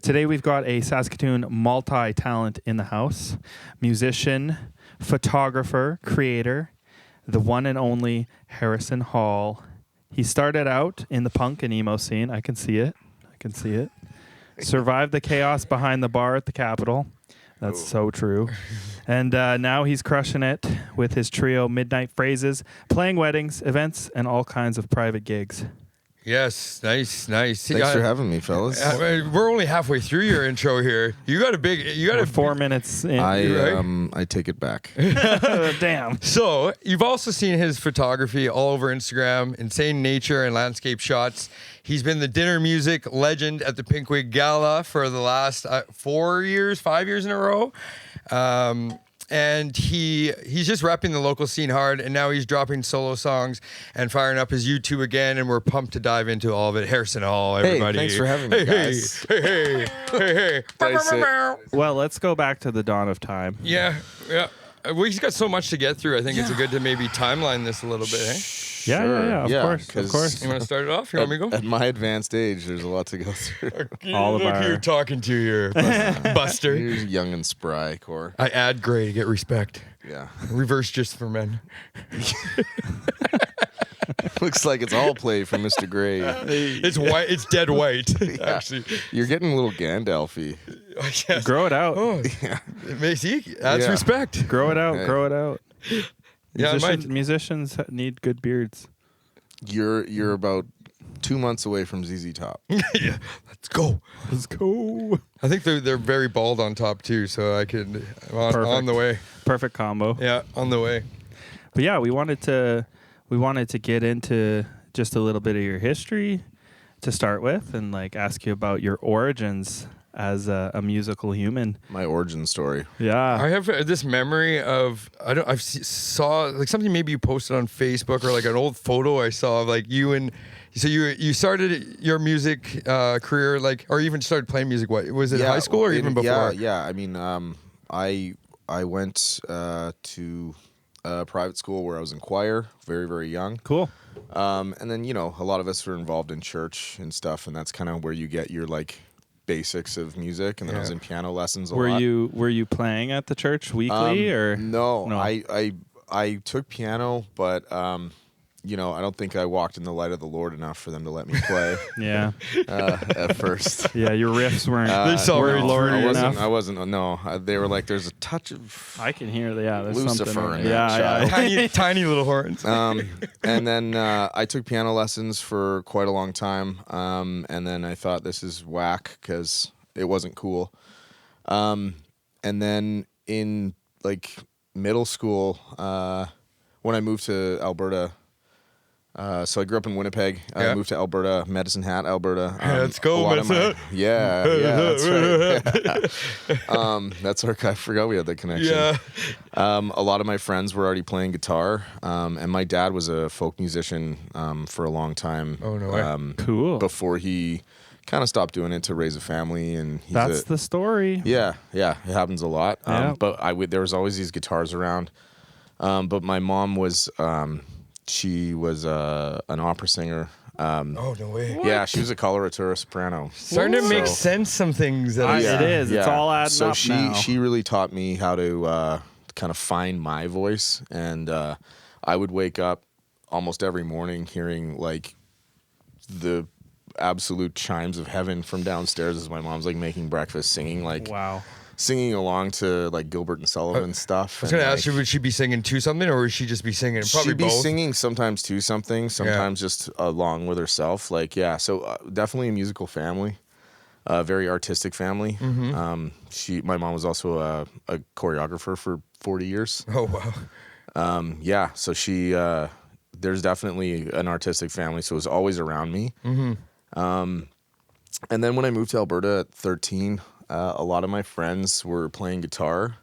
Today we've got a Saskatoon multi-talent in the house. Musician, photographer, creator, the one and only Harrison Hall. He started out in the punk and emo scene. I can see it. Survived the chaos behind the bar at the Capitol. That's so true. And now he's crushing it with his trio Midnight Phrases, playing weddings, events, and all kinds of private gigs. Yes, nice. Thanks for having me, fellas. We're only halfway through your intro here. We're 4 minutes in. I take it back. Damn. So you've also seen his photography all over Instagram, insane nature and landscape shots. He's been the dinner music legend at the Pinkwig Gala for the last 5 years in a row. And he's just repping the local scene hard, and now he's dropping solo songs and firing up his YouTube again, and we're pumped to dive into all of it. Harrison Hall, everybody. Hey, thanks for having me, guys. Hey. Well, let's go back to the dawn of time. Yeah. We've got so much to get through. I think it's good to maybe timeline this a little bit, eh? Yeah, of course. You want to start it off? You want me to go? At my advanced age, there's a lot to go through. All of Look our- who you're talking to here, Buster. You're young and spry, Core. I add gray to get respect. Yeah. Reverse just for men. Looks like it's all play for Mr. Gray. It's white. It's dead white, actually. You're getting a little Gandalfy. Yes. Grow it out. Oh, it makes that's respect. Grow it out. Hey. Grow it out. Yeah, Musicians need good beards. You're about 2 months away from ZZ Top. Yeah, let's go. I think they're very bald on top too, so I could on the way. Perfect combo. Yeah, on the way. But yeah, we wanted to get into just a little bit of your history to start with, and like ask you about your origins as a musical human. My origin story. Yeah. I have this memory of saw like something maybe you posted on Facebook, or like an old photo I saw of like you and. So you started your music career or even started playing music. What was it? High school or even before? Yeah. I mean, I went to private school where I was in choir, very, very young. Cool. And then a lot of us were involved in church and stuff, and that's kind of where you get your basics of music. And then I was in piano lessons a lot. Were you playing at the church weekly or no? I took piano, but I don't think I walked in the light of the Lord enough for them to let me play. Yeah. At first. Yeah, your riffs weren't. They saw weren't lordy enough. I wasn't. No, they were like, "There's a touch of." I can hear that. Yeah, there's Lucifer something. in that child. Tiny little horns. And then I took piano lessons for quite a long time. And then I thought this is whack because it wasn't cool. And then in middle school, when I moved to Alberta. So I grew up in Winnipeg. I moved to Alberta, Medicine Hat, Alberta. Let's go, Medicine Hat. Yeah, that's right. That's our. I forgot we had that connection. Yeah. A lot of my friends were already playing guitar, and my dad was a folk musician for a long time. Oh no way! Cool. Before he kind of stopped doing it to raise a family, and That's the story. Yeah, it happens a lot. Yeah. But there was always these guitars around. But my mom was. She was an opera singer. Oh no way! Yeah, she was a coloratura soprano. Starting to make sense. Some things that It is. It's all adding so up now. she really taught me how to kind of find my voice, and I would wake up almost every morning hearing the absolute chimes of heaven from downstairs as my mom's making breakfast, singing Wow. Singing along to Gilbert and Sullivan stuff. I was going to ask you, would she be singing to something, or would she just be singing? Probably she'd be both. singing sometimes to something, sometimes just along with herself. So definitely a musical family, a very artistic family. Mm-hmm. My mom was also a choreographer for 40 years. Oh wow. So she, there's definitely an artistic family, so it was always around me. Mm-hmm. And then when I moved to Alberta at 13, a lot of my friends were playing guitar,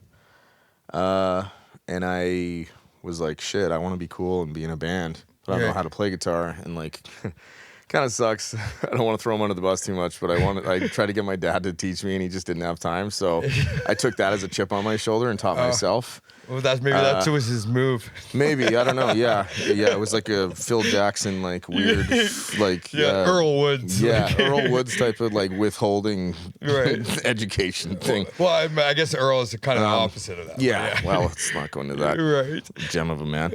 and I was like, shit, I want to be cool and be in a band, but I don't know how to play guitar. And kind of sucks. I don't want to throw him under the bus too much, but I tried to get my dad to teach me, and he just didn't have time. So I took that as a chip on my shoulder and taught myself. Well, that was his move. Maybe, I don't know. Yeah, it was like a Phil Jackson, like weird, like Earl Woods. Yeah, Earl Woods type of like withholding education thing. Well, I guess Earl is kind of the opposite of that. Yeah, well, let's not go into that. Right. Gem of a man.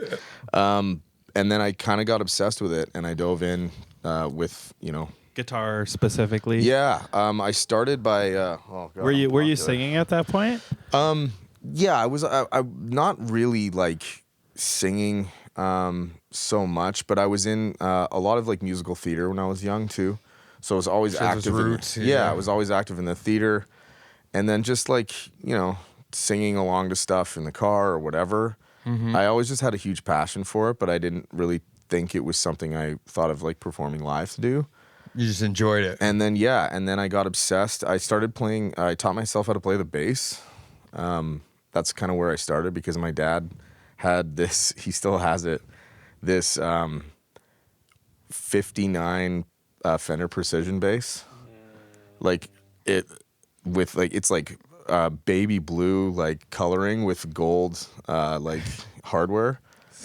And then I kind of got obsessed with it, and I dove in with, Guitar specifically. Yeah, I started by. Oh God, were you singing at that point? Yeah, I was. I'm not really like singing so much, but I was in a lot of like musical theater when I was young too. So I was always active. Roots, I was always active in the theater, and then just like singing along to stuff in the car or whatever. Mm-hmm. I always just had a huge passion for it, but I didn't really think it was something I thought of like performing live to do. You just enjoyed it. And then I got obsessed. I started playing. I taught myself how to play the bass. That's kind of where I started because my dad had this. He still has it. This 59 Fender Precision bass, like it with like it's like baby blue like coloring with gold like hardware.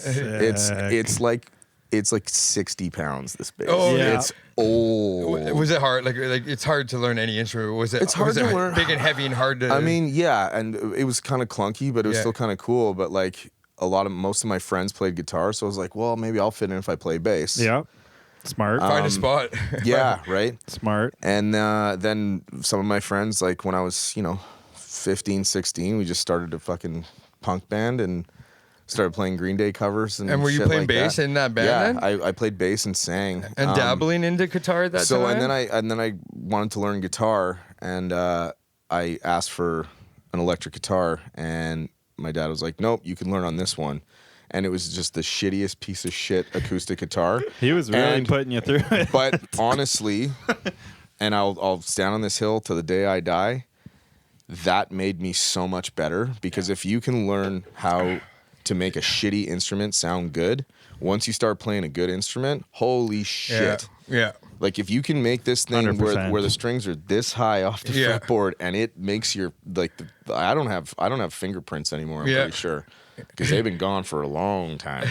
It's like 60 pounds. This bass. Oh yeah. It's old. Was it hard? Like it's hard to learn any instrument. Was it? It's hard to learn. Big and heavy and hard to. I mean, yeah, and it was kind of clunky, but it was still kind of cool. But like most of my friends played guitar, so I was like, well, maybe I'll fit in if I play bass. Yeah. Smart. Find a spot. Yeah, right. Smart. And then some of my friends, like when I was 15, 16, we just started a fucking punk band and started playing Green Day covers. And were you shit playing like bass that. in that band? Yeah, then? I played bass and sang. And dabbling into guitar at that time. So and then I wanted to learn guitar, and I asked for an electric guitar, and my dad was like, "Nope, you can learn on this one." And it was just the shittiest piece of shit acoustic guitar. He was really putting you through it. But honestly, and I'll stand on this hill to the day I die, that made me so much better because if you can learn how to make a shitty instrument sound good, once you start playing a good instrument, holy shit. Yeah. Like if you can make this thing where the strings are this high off the fretboard and it makes your I don't have fingerprints anymore, I'm pretty sure. Because they've been gone for a long time.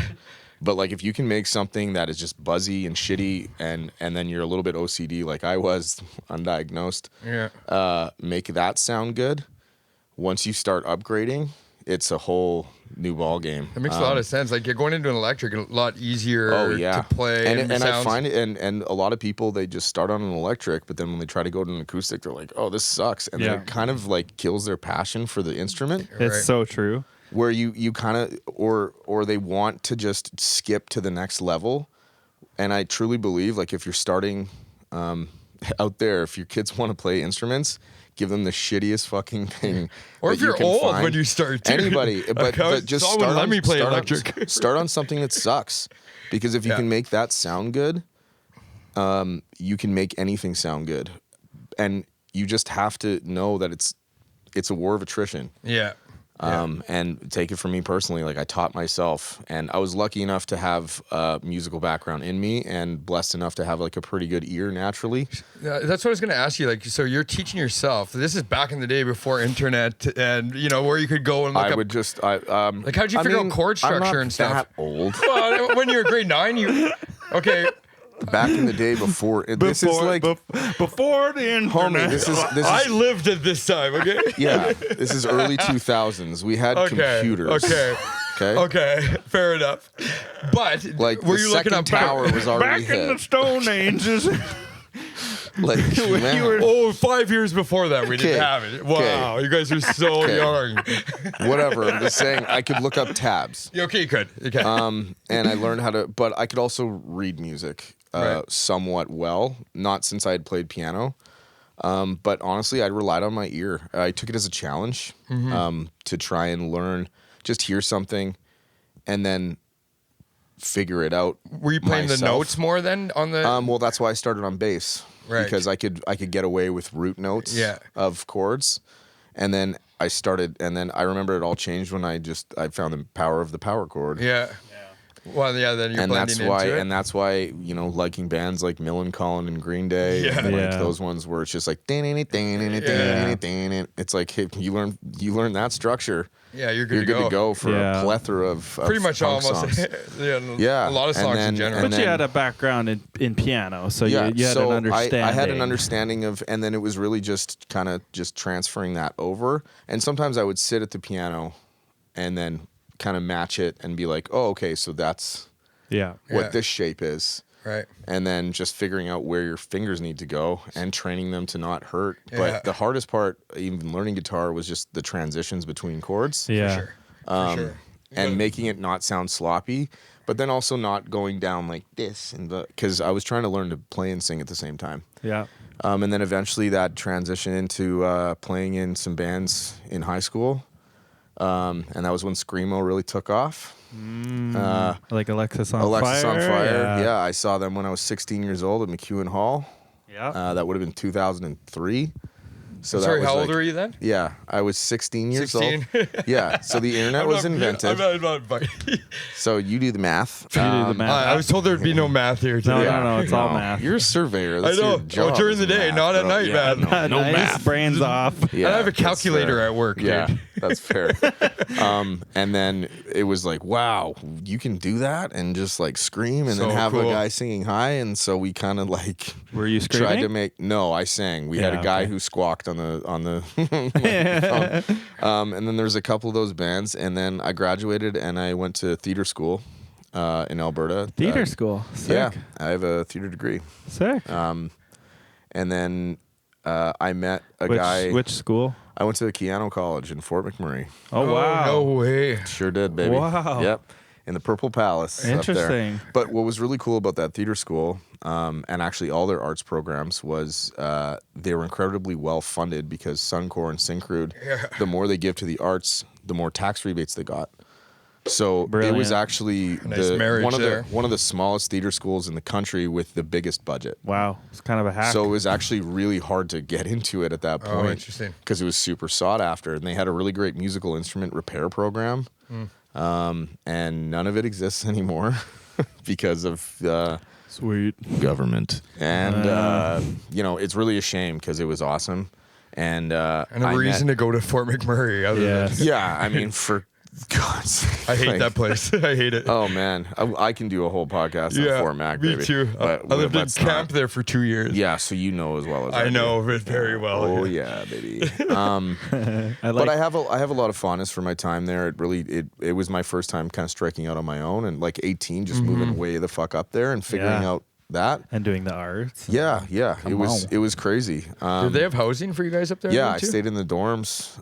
But like if you can make something that is just buzzy and shitty and then you're a little bit OCD like I was, undiagnosed, make that sound good, once you start upgrading, it's a whole new ball game. That makes a lot of sense. Like you're going into an electric a lot easier to play. And I find it and a lot of people they just start on an electric, but then when they try to go to an acoustic, they're like, oh, this sucks. And then it kind of like kills their passion for the instrument. It's so true. Where you kind of or they want to just skip to the next level, and I truly believe like if you're starting out there, if your kids want to play instruments, give them the shittiest fucking thing. Or if you're old when you start, dude. Anybody, but just start on something that sucks, because if you can make that sound good, you can make anything sound good, and you just have to know that it's a war of attrition. Yeah. And take it from me personally, like I taught myself, and I was lucky enough to have a musical background in me and blessed enough to have like a pretty good ear naturally. That's what I was going to ask you. Like, so you're teaching yourself. This is back in the day before internet and, where you could go and look up. Like, how'd you figure out chord structure and stuff? I'm not that old. Well, when you were grade 9, okay. Back in the day before this is like before the internet. Homie, this is I lived at this time, okay? Yeah, this is early 2000s. We had computers. Okay, fair enough. But like were the you looking up tower was already back in the Stone Ages? Like, man. 5 years before that, we didn't have it. Wow, you guys are so young. Whatever. I'm just saying I could look up tabs. Okay, you could. Okay. And I learned how to, but I could also read music somewhat well. Not since I had played piano, but honestly, I relied on my ear. I took it as a challenge to try and learn, just hear something, and then figure it out. Were you playing myself. The notes more then on the? Well, that's why I started on bass. Right. Because I could get away with root notes of chords, and then I remember it all changed when I found the power of the power chord. Yeah. Well, yeah, then you're blending into it. And that's why, you know, liking bands like Millencolin and Green Day, and like those ones where it's just like, it's like, hey, you learn that structure. Yeah, you're good to go for a plethora of pretty much punk almost songs. a lot of songs in general. But you had a background in piano, so you had an understanding. I had an understanding of, and then it was really just kind of just transferring that over. And sometimes I would sit at the piano and then kind of match it and be like, oh, okay, so that's what this shape is. Right. And then just figuring out where your fingers need to go and training them to not hurt. But the hardest part, even learning guitar, was just the transitions between chords. Yeah. For sure. And making it not sound sloppy, but then also not going down like this. Because I was trying to learn to play and sing at the same time. Yeah. And then eventually that transitioned into playing in some bands in high school. And that was when Screamo really took off. Like Alexis on Fire. Yeah, I saw them when I was 16 years old at McEwen Hall. Yeah. That would have been 2003. So sorry, how old were you then? Yeah, I was 16 years old. Yeah, so the internet was invented. I'm not So you do the math. I was told there'd be no math here today. No, it's all math. You're a surveyor. I know. Your job During the is day, math, not at bro. night, Yeah, man. No Nice, math. brains off. Yeah, I have a that's calculator fair. at work, dude. Yeah, that's fair. And then it was like, wow, you can do that and just like scream and then have a guy singing high. And so we kind of like Were you screaming? tried to make. No, I sang. We had a guy who squawked on the and then there's a couple of those bands, and then I graduated and I went to theater school in Alberta. Theater school. Sick. Yeah, I have a theater degree. Sick. And then I met a guy. Which school? I went to the Keano College in Fort McMurray. Oh, wow. No way. Sure did, baby. Wow. Yep. In the Purple Palace. Interesting. Up there. But what was really cool about that theater school, and actually all their arts programs, was they were incredibly well funded because Suncor and Syncrude, the more they give to the arts, the more tax rebates they got. So Brilliant. it was actually one of the smallest theater schools in the country with the biggest budget. Wow. It's kind of a hack. So it was actually really hard to get into it at that point. Oh, interesting. Because it was super sought after. And they had a really great musical instrument repair program. And none of it exists anymore because of sweet government. And, you know, it's really a shame because it was awesome. And a reason to go to Fort McMurray. Yeah, I mean, for God's sake. I hate that place. I hate it. Oh, man. I can do a whole podcast on Fort Mac, me baby. too. I lived in camp there for 2 years. Yeah, so you know as well as I know it very well. Oh, yeah, baby. But I have a lot of fondness for my time there. It really it was my first time kind of striking out on my own, and like 18, just moving way the fuck up there and figuring out that and doing the arts. Yeah. It was crazy. Did they have housing for you guys up there? Yeah, I stayed in the dorms.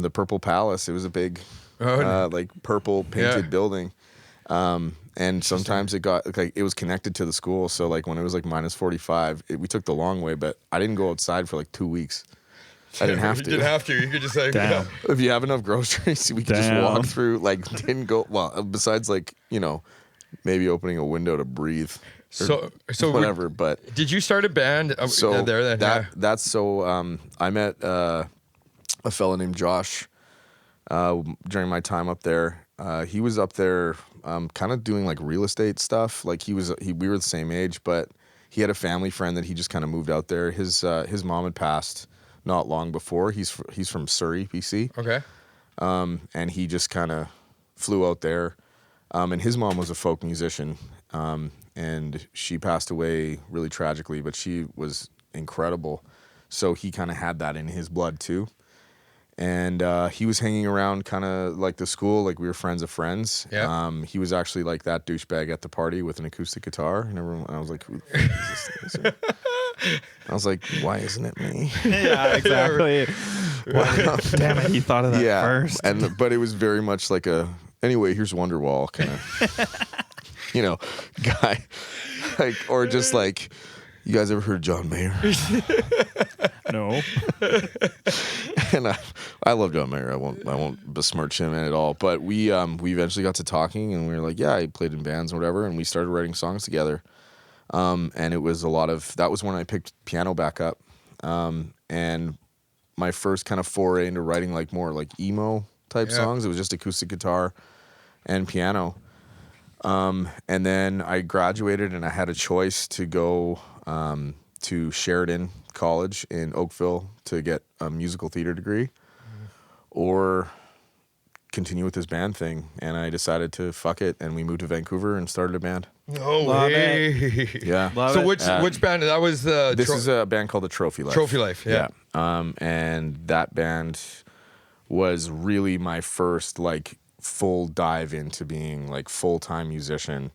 The Purple Palace. It was a big like purple painted building. And sometimes it got like it was connected to the school. So like when it was like minus 45, we took the long way, but I didn't go outside for like 2 weeks. I didn't have to. You didn't have to. You could just say, Damn. If you have enough groceries, we could just walk through. Like didn't go well. Besides like maybe opening a window to breathe. So whatever. But did you start a band? I met a fellow named Josh during my time up there. He was up there kind of doing like real estate stuff. Like we were the same age, but he had a family friend that he just kind of moved out there. His mom had passed not long before. He's from Surrey, BC. Okay. And he just kind of flew out there. And his mom was a folk musician. And she passed away really tragically, but she was incredible. So he kind of had that in his blood too. And he was hanging around kind of like the school, like we were friends of friends. Yeah. He was actually like that douchebag at the party with an acoustic guitar. And I was like, who the fuck is this? I was like, why isn't it me? Yeah, exactly. Wow. Damn it, he thought of that first. But it was very much like anyway, here's Wonderwall kind of, guy. Like, or just like, you guys ever heard of John Mayer? No. And I love John Mayer. I won't besmirch him at all. But we eventually got to talking, and we were like, yeah, he played in bands and whatever, and we started writing songs together. And it was that was when I picked piano back up. And my first kind of foray into writing like more like emo type songs. It was just acoustic guitar and piano. And then I graduated and I had a choice to go to Sheridan College in Oakville to get a musical theater degree or continue with this band thing. And I decided to fuck it, and we moved to Vancouver and started a band. No Love way. Yeah. Love So it. which band? That was the This is a band called the Trophy Life. Trophy Life. Yeah. And that band was really my first like full dive into being like full-time musician.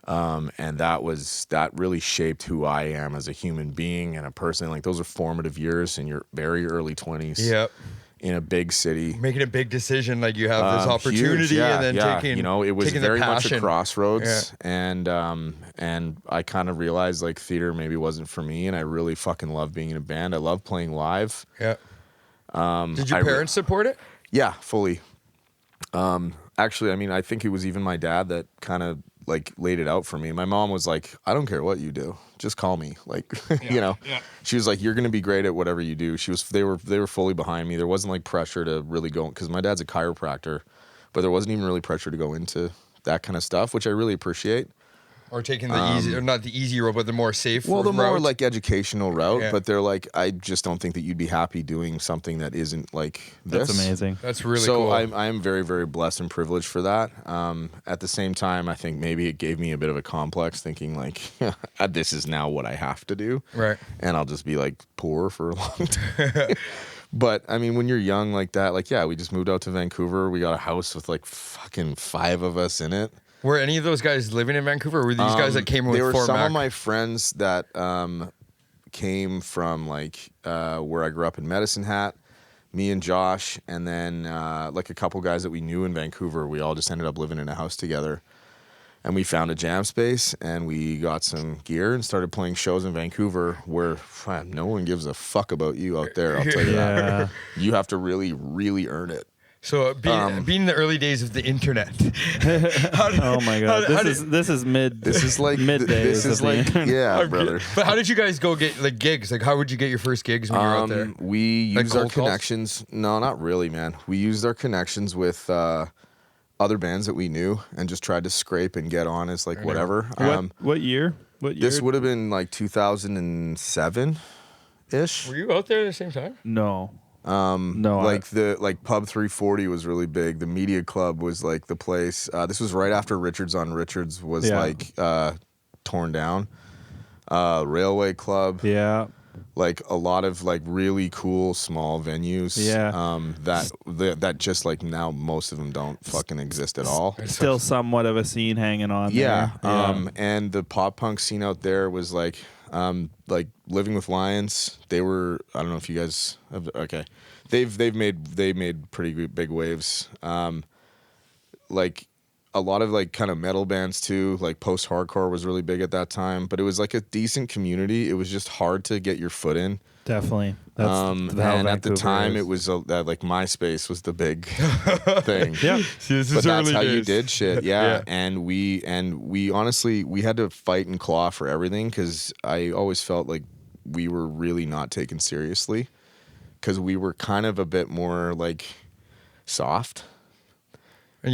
And that really shaped who I am as a human being and a person. Like those are formative years in your very early 20s. Yep. In a big city. Making a big decision, like you have this opportunity, Huge, yeah, and then yeah. taking, you know, it was taking very the much a passion. crossroads, and I kind of realized like theater maybe wasn't for me, and I really fucking love being in a band. I love playing live. Yeah. Did your parents support it? Yeah, fully. Actually, I mean, I think it was even my dad that kind of like laid it out for me. My mom was like, I don't care what you do, just call me. Like, you know, she was like, you're going to be great at whatever you do. They were fully behind me. There wasn't like pressure to really go, because my dad's a chiropractor, but there wasn't even really pressure to go into that kind of stuff, which I really appreciate. Or taking the easy, or not the easy route, but the more safe Well, the route? more like educational route, Yeah. but they're like, I just don't think that you'd be happy doing something that isn't like this. That's amazing. That's really so cool. I'm very, very blessed and privileged for that. At the same time, I think maybe it gave me a bit of a complex, thinking like, this is now what I have to do. Right. And I'll just be like poor for a long time. But I mean, when you're young like that, like, yeah, we just moved out to Vancouver. We got a house with like fucking 5 of us in it. Were any of those guys living in Vancouver, or were these guys that came with There were Fort some Mac? of my friends that came from like where I grew up in Medicine Hat, me and Josh, and then like a couple guys that we knew in Vancouver. We all just ended up living in a house together, and we found a jam space, and we got some gear and started playing shows in Vancouver, where no one gives a fuck about you out there. I'll tell you that. You have to really, really earn it. So being in the early days of the internet. Oh my god, this is mid. This is like midday. This is like yeah, brother. But how did you guys go get like gigs? Like, how would you get your first gigs when you were out there? We Like used our cold calls? connections. No, not really, man. We used our connections with other bands that we knew and just tried to scrape and get on as like whatever. What year? What year? This would have been like 2007 ish. Were you out there at the same time? No. No. Like Pub 340 was really big. The Media Club was like the place. This was right after Richards on Richards was like torn down. Railway Club. Yeah. Like a lot of like really cool small venues. Yeah. That just like now most of them don't fucking exist at all. Still somewhat of a scene hanging on. Yeah. There. And the pop punk scene out there was like Living with Lions. They were, I don't know if you guys have, okay. They made pretty big waves. Like a lot of like kind of metal bands too, like post-hardcore was really big at that time, but it was like a decent community. It was just hard to get your foot in. Definitely. That's how And Vancouver at the time, is. it was like MySpace was the big thing. Yeah. See, this But is that's early how days. you did shit, yeah. Yeah. And we honestly we had to fight and claw for everything, because I always felt like we were really not taken seriously, because we were kind of a bit more like soft. And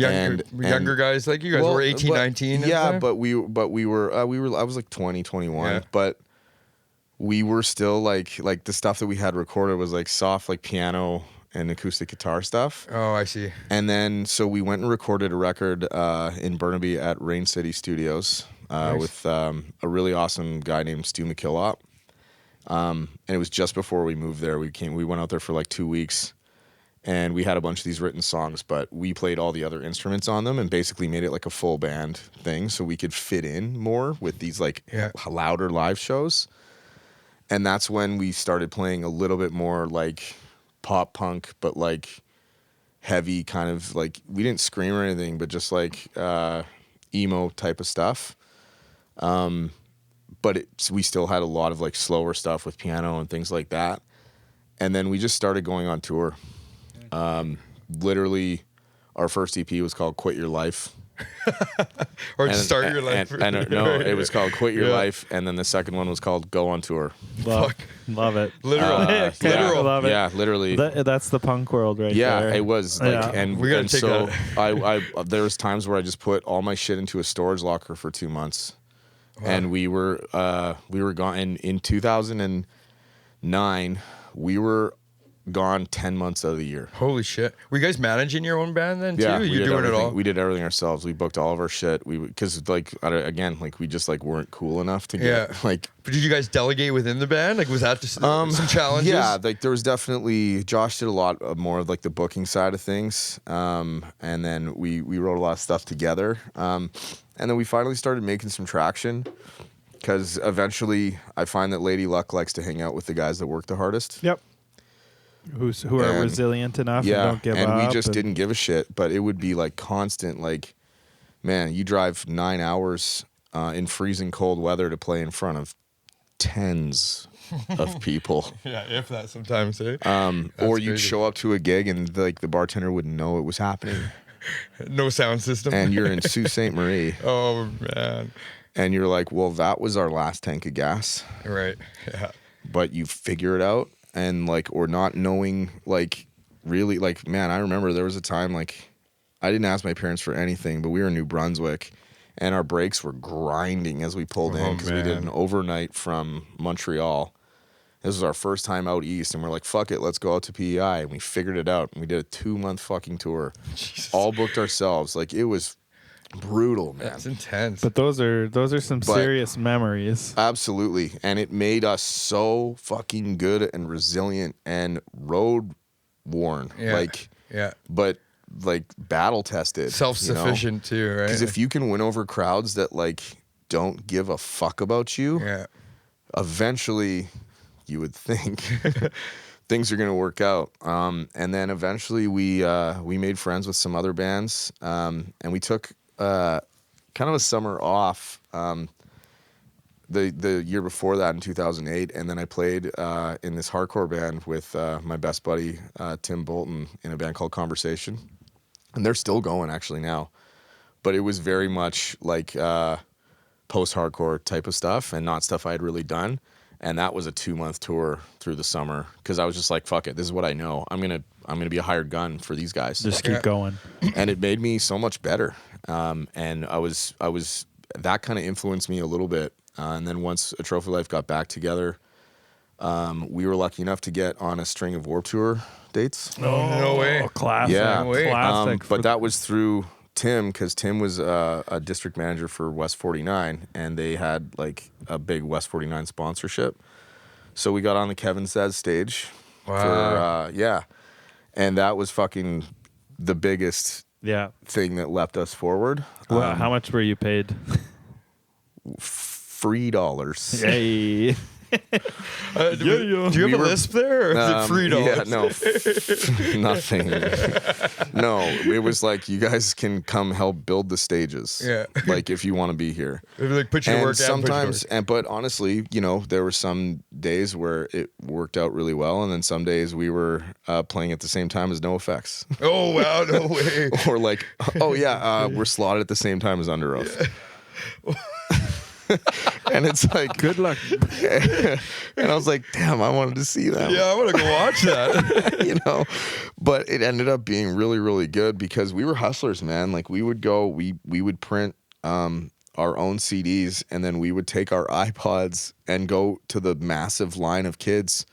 younger guys, like you guys Well, were 18, but- 19. Yeah, but we were I was like 20, 21, Yeah. but we were still like the stuff that we had recorded was like soft, like piano and acoustic guitar stuff. Oh, I see. And then so we went and recorded a record in Burnaby at Rain City Studios Nice. with a really awesome guy named Stu McKillop. And it was just before we moved there. We went out there for like 2 weeks. And we had a bunch of these written songs, but we played all the other instruments on them and basically made it like a full band thing, so we could fit in more with these like louder live shows. And that's when we started playing a little bit more like pop punk, but like heavy kind of like, we didn't scream or anything, but just like emo type of stuff. But we still had a lot of like slower stuff with piano and things like that. And then we just started going on tour. Literally, our first EP was called Quit Your Life. Or just start your life. And no, it was called Quit Your Yeah. Life, and then the second one was called Go on Tour. Love it. Literal. Yeah, Love it. yeah, literally. That's the punk world right Yeah, there. it was like, Yeah. and We gotta and take so I there was times where I just put all my shit into a storage locker for 2 months, and we were gone in 2009. We were gone 10 months out of the year. Holy shit. Were you guys managing your own band then too? Yeah, You're doing it all? We did everything ourselves. We booked all of our shit. Because like again, like we just like weren't cool enough to get like. But did you guys delegate within the band? Like, was that just some challenges? Yeah, like there was definitely Josh did a lot of more of like the booking side of things, and then we wrote a lot of stuff together, and then we finally started making some traction. Because eventually, I find that Lady Luck likes to hang out with the guys that work the hardest. Yep. Who are resilient enough and don't give up. And we just didn't give a shit. But it would be like constant, like, man, you drive 9 hours in freezing cold weather to play in front of tens of people. Yeah, if that sometimes, eh? Or you'd crazy. show up to a gig and like the bartender wouldn't know it was happening. No sound system. And you're in Sault Ste. Marie. Oh, man. And you're like, well, that was our last tank of gas. Right. Yeah. But you figure it out. And like, or not knowing, like, really, like, man, I remember there was a time, like, I didn't ask my parents for anything, but we were in New Brunswick, and our brakes were grinding as we pulled in because we did an overnight from Montreal. This was our first time out east, and we're like, fuck it, let's go out to PEI. And we figured it out, and we did a 2-month fucking tour. Jesus. All booked ourselves. Like, it was brutal, man. That's intense. But those are some serious memories. Absolutely. And it made us so fucking good and resilient and road worn. Yeah. Like, yeah. But like battle tested. Self-sufficient too, right? Because if you can win over crowds that like don't give a fuck about you, eventually you would think things are going to work out. And then eventually we made friends with some other bands, and we took kind of a summer off the year before that in 2008, and then I played in this hardcore band with my best buddy Tim Bolton in a band called Conversation, and they're still going actually now, but it was very much like post-hardcore type of stuff and not stuff I had really done. And that was a 2-month tour through the summer because I was just like, fuck it, this is what I know. I'm gonna be a hired gun for these guys. Just keep going. And it made me so much better. And I was that kind of influenced me a little bit. And then once A Trophy Life got back together, we were lucky enough to get on a string of Warped Tour dates. Oh, no way. Classic. Yeah. No way. Classic. But that was through Tim, because Tim was a district manager for West 49, and they had like a big West 49 sponsorship. So we got on the Kevin Says stage. Wow. For, and that was fucking the biggest thing that leapt us forward. Well, how much were you paid? $3. Hey. Do you have a lisp there? Or is it $3? Yeah, no, nothing. No, it was like, you guys can come help build the stages. Yeah. Like, if you want to be here. It'd be like, put your And work out. sometimes, but honestly, there were some days where it worked out really well, and then some days we were playing at the same time as No Effects. Oh, wow, no way. Or like, we're slotted at the same time as Under Oath. And it's like, Good luck. and I was like, damn, I wanted to see that. Yeah, I want to go watch that. But it ended up being really, really good because we were hustlers, man. Like, we would go, we would print our own CDs, and then we would take our iPods and go to the massive line of kids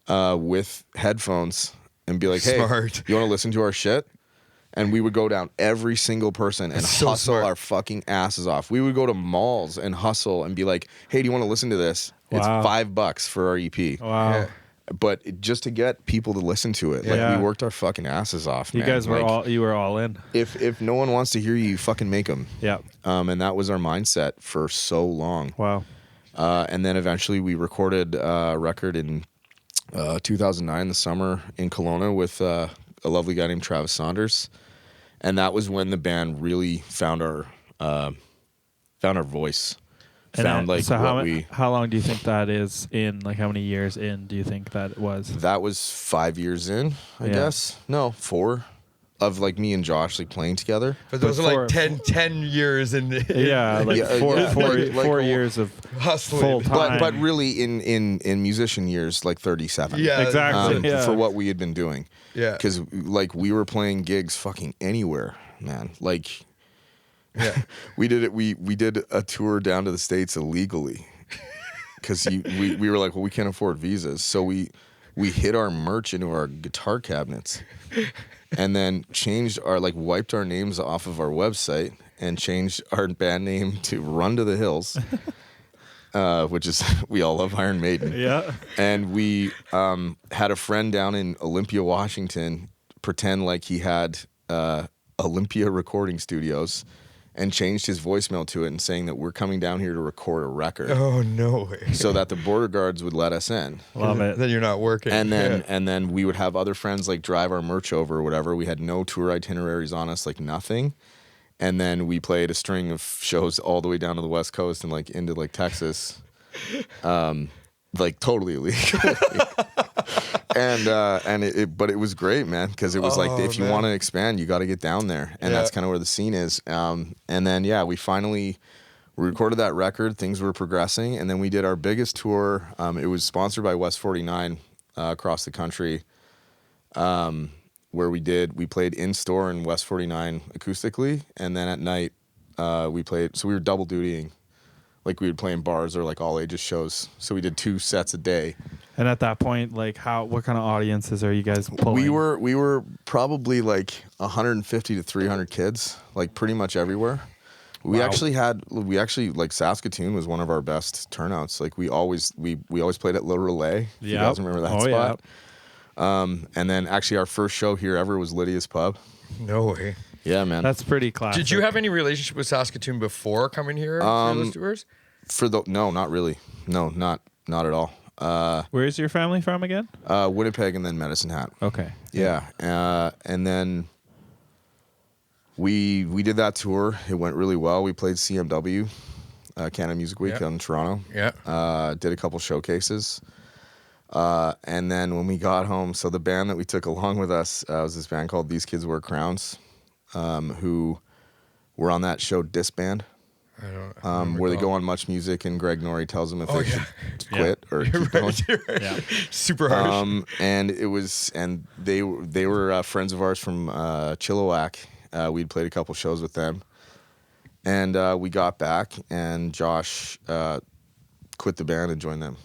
with headphones and be like, hey, Smart. you want to listen to our shit? And we would go down every single person and That's so hustle smart. our fucking asses off. We would go to malls and hustle and be like, hey, do you want to listen to this? It's Wow. $5 for our EP. Wow. Yeah. But just to get people to listen to it, Yeah. like, we worked our fucking asses off, You man. guys were Like, you were all in. If no one wants to hear you fucking make them. Yeah. And that was our mindset for so long. Wow. And then eventually we recorded a record in 2009, the summer, in Kelowna with a lovely guy named Travis Saunders. And that was when the band really found our voice. Found like so what how long do you think that is in? Like, how many years in do you think that was? That was 5 years in, I Yeah. guess. No, 4. of like me and Josh like playing together. But those But are like 10 years in Yeah, like Yeah, four, yeah, four, like- 4 years of hustling. full time. But really in musician years, like 37. Yeah, Exactly. Yeah. For what we had been doing. Yeah. Because like we were playing gigs fucking anywhere, man. Like Yeah. we did it. We did a tour down to the States illegally. Because we were like, well, we can't afford visas, so we hid our merch into our guitar cabinets, and then wiped our names off of our website and changed our band name to Run to the Hills, which is we all love Iron Maiden. Yeah. And we had a friend down in Olympia, Washington, pretend like he had Olympia recording studios. And changed his voicemail to it and saying that we're coming down here to record a record, Oh, no way. so that the border guards would let us in. Love it. Then you're not working. And then we would have other friends like drive our merch over or whatever. We had no tour itineraries on us, like nothing. And then we played a string of shows all the way down to the West Coast and like into like Texas, like totally illegal. But it was great, man, because it was like if you want to expand, you got to get down there, and that's kind of where the scene is. And then we recorded that record. Things were progressing, and then we did our biggest tour. It was sponsored by West 49 across the country, where we played in store in West 49 acoustically, and then at night we played. So we were double dutying. Like we would play in bars or like all ages shows. So we did 2 sets a day. And at that point, like what kind of audiences are you guys pulling? We were probably like 150 to 300 kids, like pretty much everywhere. We actually like Saskatoon was one of our best turnouts. Like we always played at Le Relais. If you guys remember that spot. Yeah. And then actually our first show here ever was Lydia's Pub. No way. Yeah, man. That's pretty classic. Did you have any relationship with Saskatoon before coming here for those tours? No, not really. No, not at all. Where's your family from again? Winnipeg and then Medicine Hat. Okay. Yeah. And then we did that tour. It went really well. We played CMW, Canada Music Week in Toronto. Yeah. Did a couple showcases. And then when we got home, so the band that we took along with us was this band called These Kids Wear Crowns, who were on that show Disband. Where they go on Much Music and Greg Norrie tells them if they should quit or keep going. Yeah. Super harsh. And they were friends of ours from Chilliwack. We'd played a couple shows with them, and we got back, and Josh quit the band and joined them.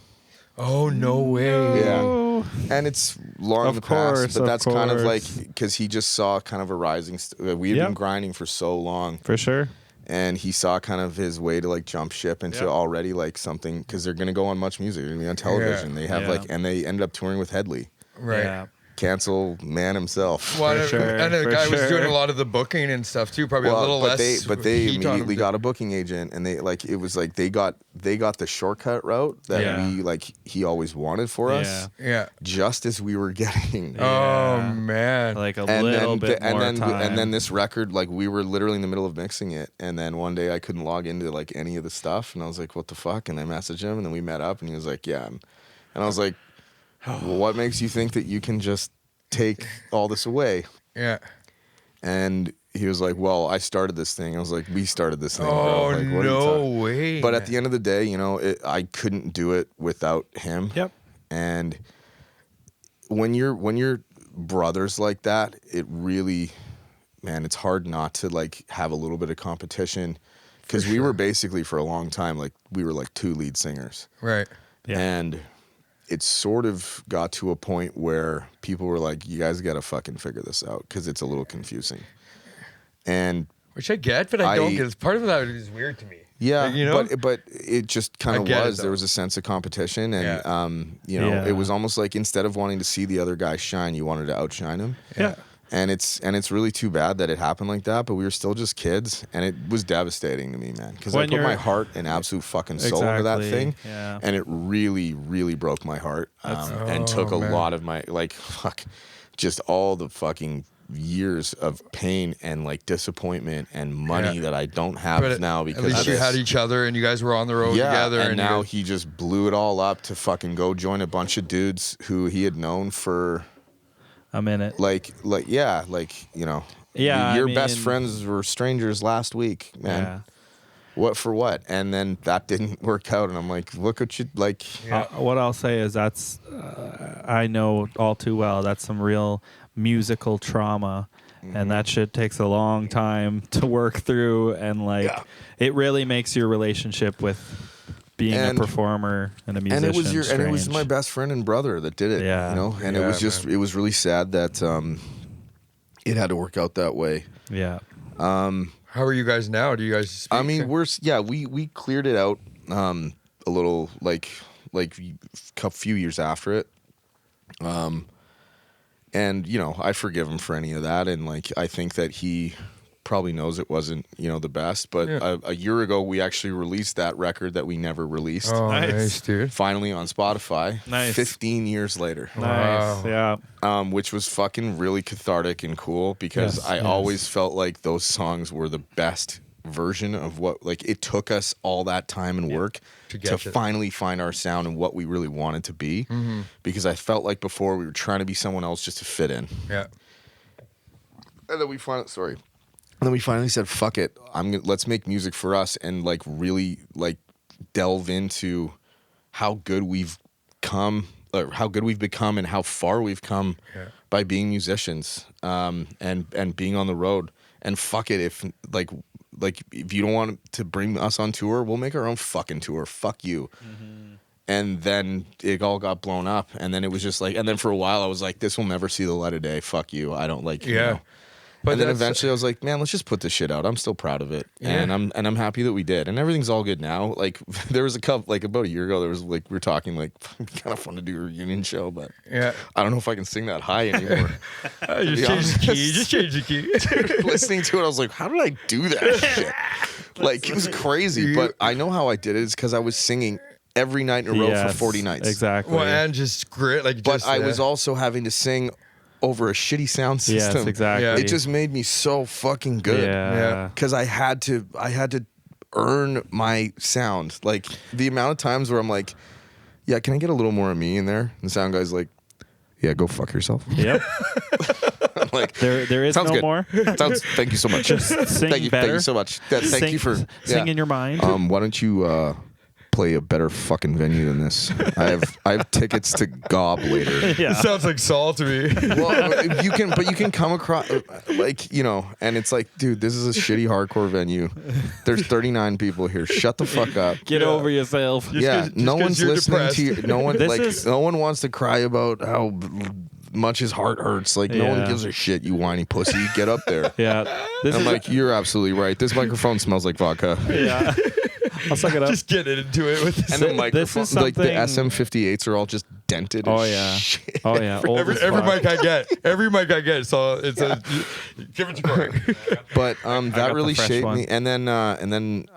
Oh, no way. Yeah, and it's long in the past, but that's kind of like because he just saw kind of a rising. We had been grinding for so long, for sure. And he saw kind of his way to like jump ship into already like something, because they're going to go on Much Music. They're going to be on television. They have and they ended up touring with Headley. Right. Yeah. Cancel man himself. Well, For sure, and the for guy was sure. doing a lot of the booking and stuff too. Probably a little less. But they heat on immediately him. got a booking agent, and they like it was like they got the shortcut route that he always wanted for us. Yeah. Just as we were getting. Oh man. Like a little bit more time. And then this record, like we were literally in the middle of mixing it, and then one day I couldn't log into like any of the stuff, and I was like, "What the fuck?" And I messaged him, and then we met up, and he was like, "Yeah," and I was like, well, "What makes you think that you can just take all this away?" Yeah. And he was like, "Well, I started this thing." I was like, "We started this thing, Oh, bro." Like, what are you no talking-" way. But at the end of the day, you know, I couldn't do it without him. Yep. And when you're brothers like that, it really, man, it's hard not to like have a little bit of competition, because we were basically for a long time like we were like 2 lead singers. Right. Yeah. And it sort of got to a point where people were like, "You guys got to fucking figure this out, because it's a little confusing." And Which I get, but I don't get. Part of that is weird to me. yeah, Like, you know? but it just kind of was. There was a sense of competition, and you know, it was almost like instead of wanting to see the other guy shine, you wanted to outshine him. Yeah. And it's really too bad that it happened like that, but we were still just kids, and it was devastating to me, man, because I put my heart and absolute fucking soul into that thing, and it really, really broke my heart, and took a lot of my just all the fucking years of pain and like disappointment and money that I don't have now, because at least you had each other and you guys were on the road together. And now he just blew it all up to fucking go join a bunch of dudes who he had known for I'm in it. Like yeah, like Yeah, your I best mean, friends were strangers last week, man. Yeah. What for what? And then that didn't work out, and I'm like, look what you like. What I'll say is that's I know all too well that's some real musical trauma, and that shit takes a long time to work through, and like it really makes your relationship with being a performer and a musician. And it was my best friend and brother that did it. Yeah. And it was just it was really sad that it had to work out that way. Yeah. How are you guys now? Do you guys speak? I mean, we cleared it out a little like a few years after it. And I forgive him for any of that, and like I think that he probably knows it wasn't the best, but a year ago we actually released that record that we never released. Oh, nice, dude. Finally on Spotify. Nice. 15 years later. Nice. Wow. Yeah. Which was fucking really cathartic and cool because I always felt like those songs were the best version of what, like, it took us all that time and work to finally find our sound and what we really wanted to be. Because I felt like before we were trying to be someone else just to fit in. Yeah. And then we finally said, "Fuck it, let's make music for us," and like really like delve into how good we've become, and how far we've come by being musicians, and being on the road. And fuck it, if if you don't want to bring us on tour, we'll make our own fucking tour. Fuck you. And then it all got blown up, and then it was just like, and then for a while I was like, this will never see the light of day. Fuck you. I don't like. But and then eventually I was like, man, let's just put this shit out. I'm still proud of it. And I'm happy that we did. And everything's all good now. Like there was a couple, like about a year ago, there was like, we were talking like, it'd be kind of fun to do a reunion show, but I don't know if I can sing that high anymore. Just change the key. Dude, listening to it, I was like, how did I do that shit? Like it was crazy, but I know how I did it is because I was singing every night in a row for 40 nights. Exactly. Well, and just grit. But I was also having to sing over a shitty sound system. Yes, exactly. It just made me so fucking good. Yeah. Because I had to earn my sound. Like the amount of times where I'm like, yeah, can I get a little more of me in there? And the sound guy's like, yeah, go fuck yourself. Yep. I'm like, there is sounds no good. more. Thank you so much. Just sing thank you better. so much. Thank you for sing in your mind. Why don't you play a better fucking venue than this? I have tickets to Gob later. Yeah. Sounds like Saul to me. Well, you can come across like, and it's like, dude, this is a shitty hardcore venue. There's 39 people here. Shut the fuck up. Get over yourself. No one's listening to you. No one no one wants to cry about how much his heart hurts. Like no one gives a shit, you whiny pussy. Get up there. Yeah. I'm like, you're absolutely right. This microphone smells like vodka. Yeah. I'll suck it up. Just get into it with and the microphone, like the SM58s are all just dented. Oh as yeah. shit. Oh yeah. Old every as fuck. mic I get. Every mic I get. So it's a give it to Corey. But that really fresh shaped one. me. And then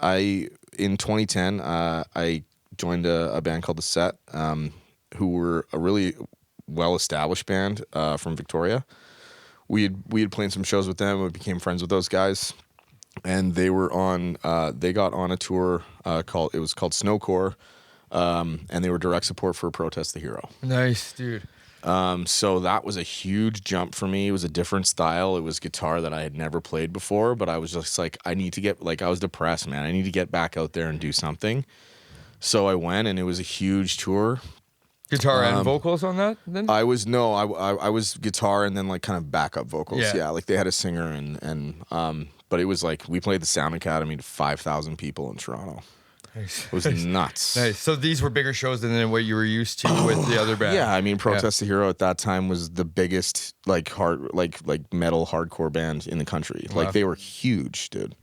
I in 2010 I joined a band called The Set, who were a really well established band from Victoria. We had played some shows with them. We became friends with those guys. And they were on. They got on a tour called Snowcore, and they were direct support for Protest the Hero. Nice, dude. So that was a huge jump for me. It was a different style. It was guitar that I had never played before. But I was just like, I need to get I was depressed, man. I need to get back out there and do something. So I went, and it was a huge tour. Guitar and vocals on that then? I was guitar and then like kind of backup vocals. Yeah, like they had a singer and but it was like we played the Sound Academy to 5,000 people in Toronto. Nice. It was nuts. Nice. So these were bigger shows than what you were used to with the other band. Yeah, I mean Protest the Hero at that time was the biggest like metal hardcore band in the country. Wow. Like they were huge, dude.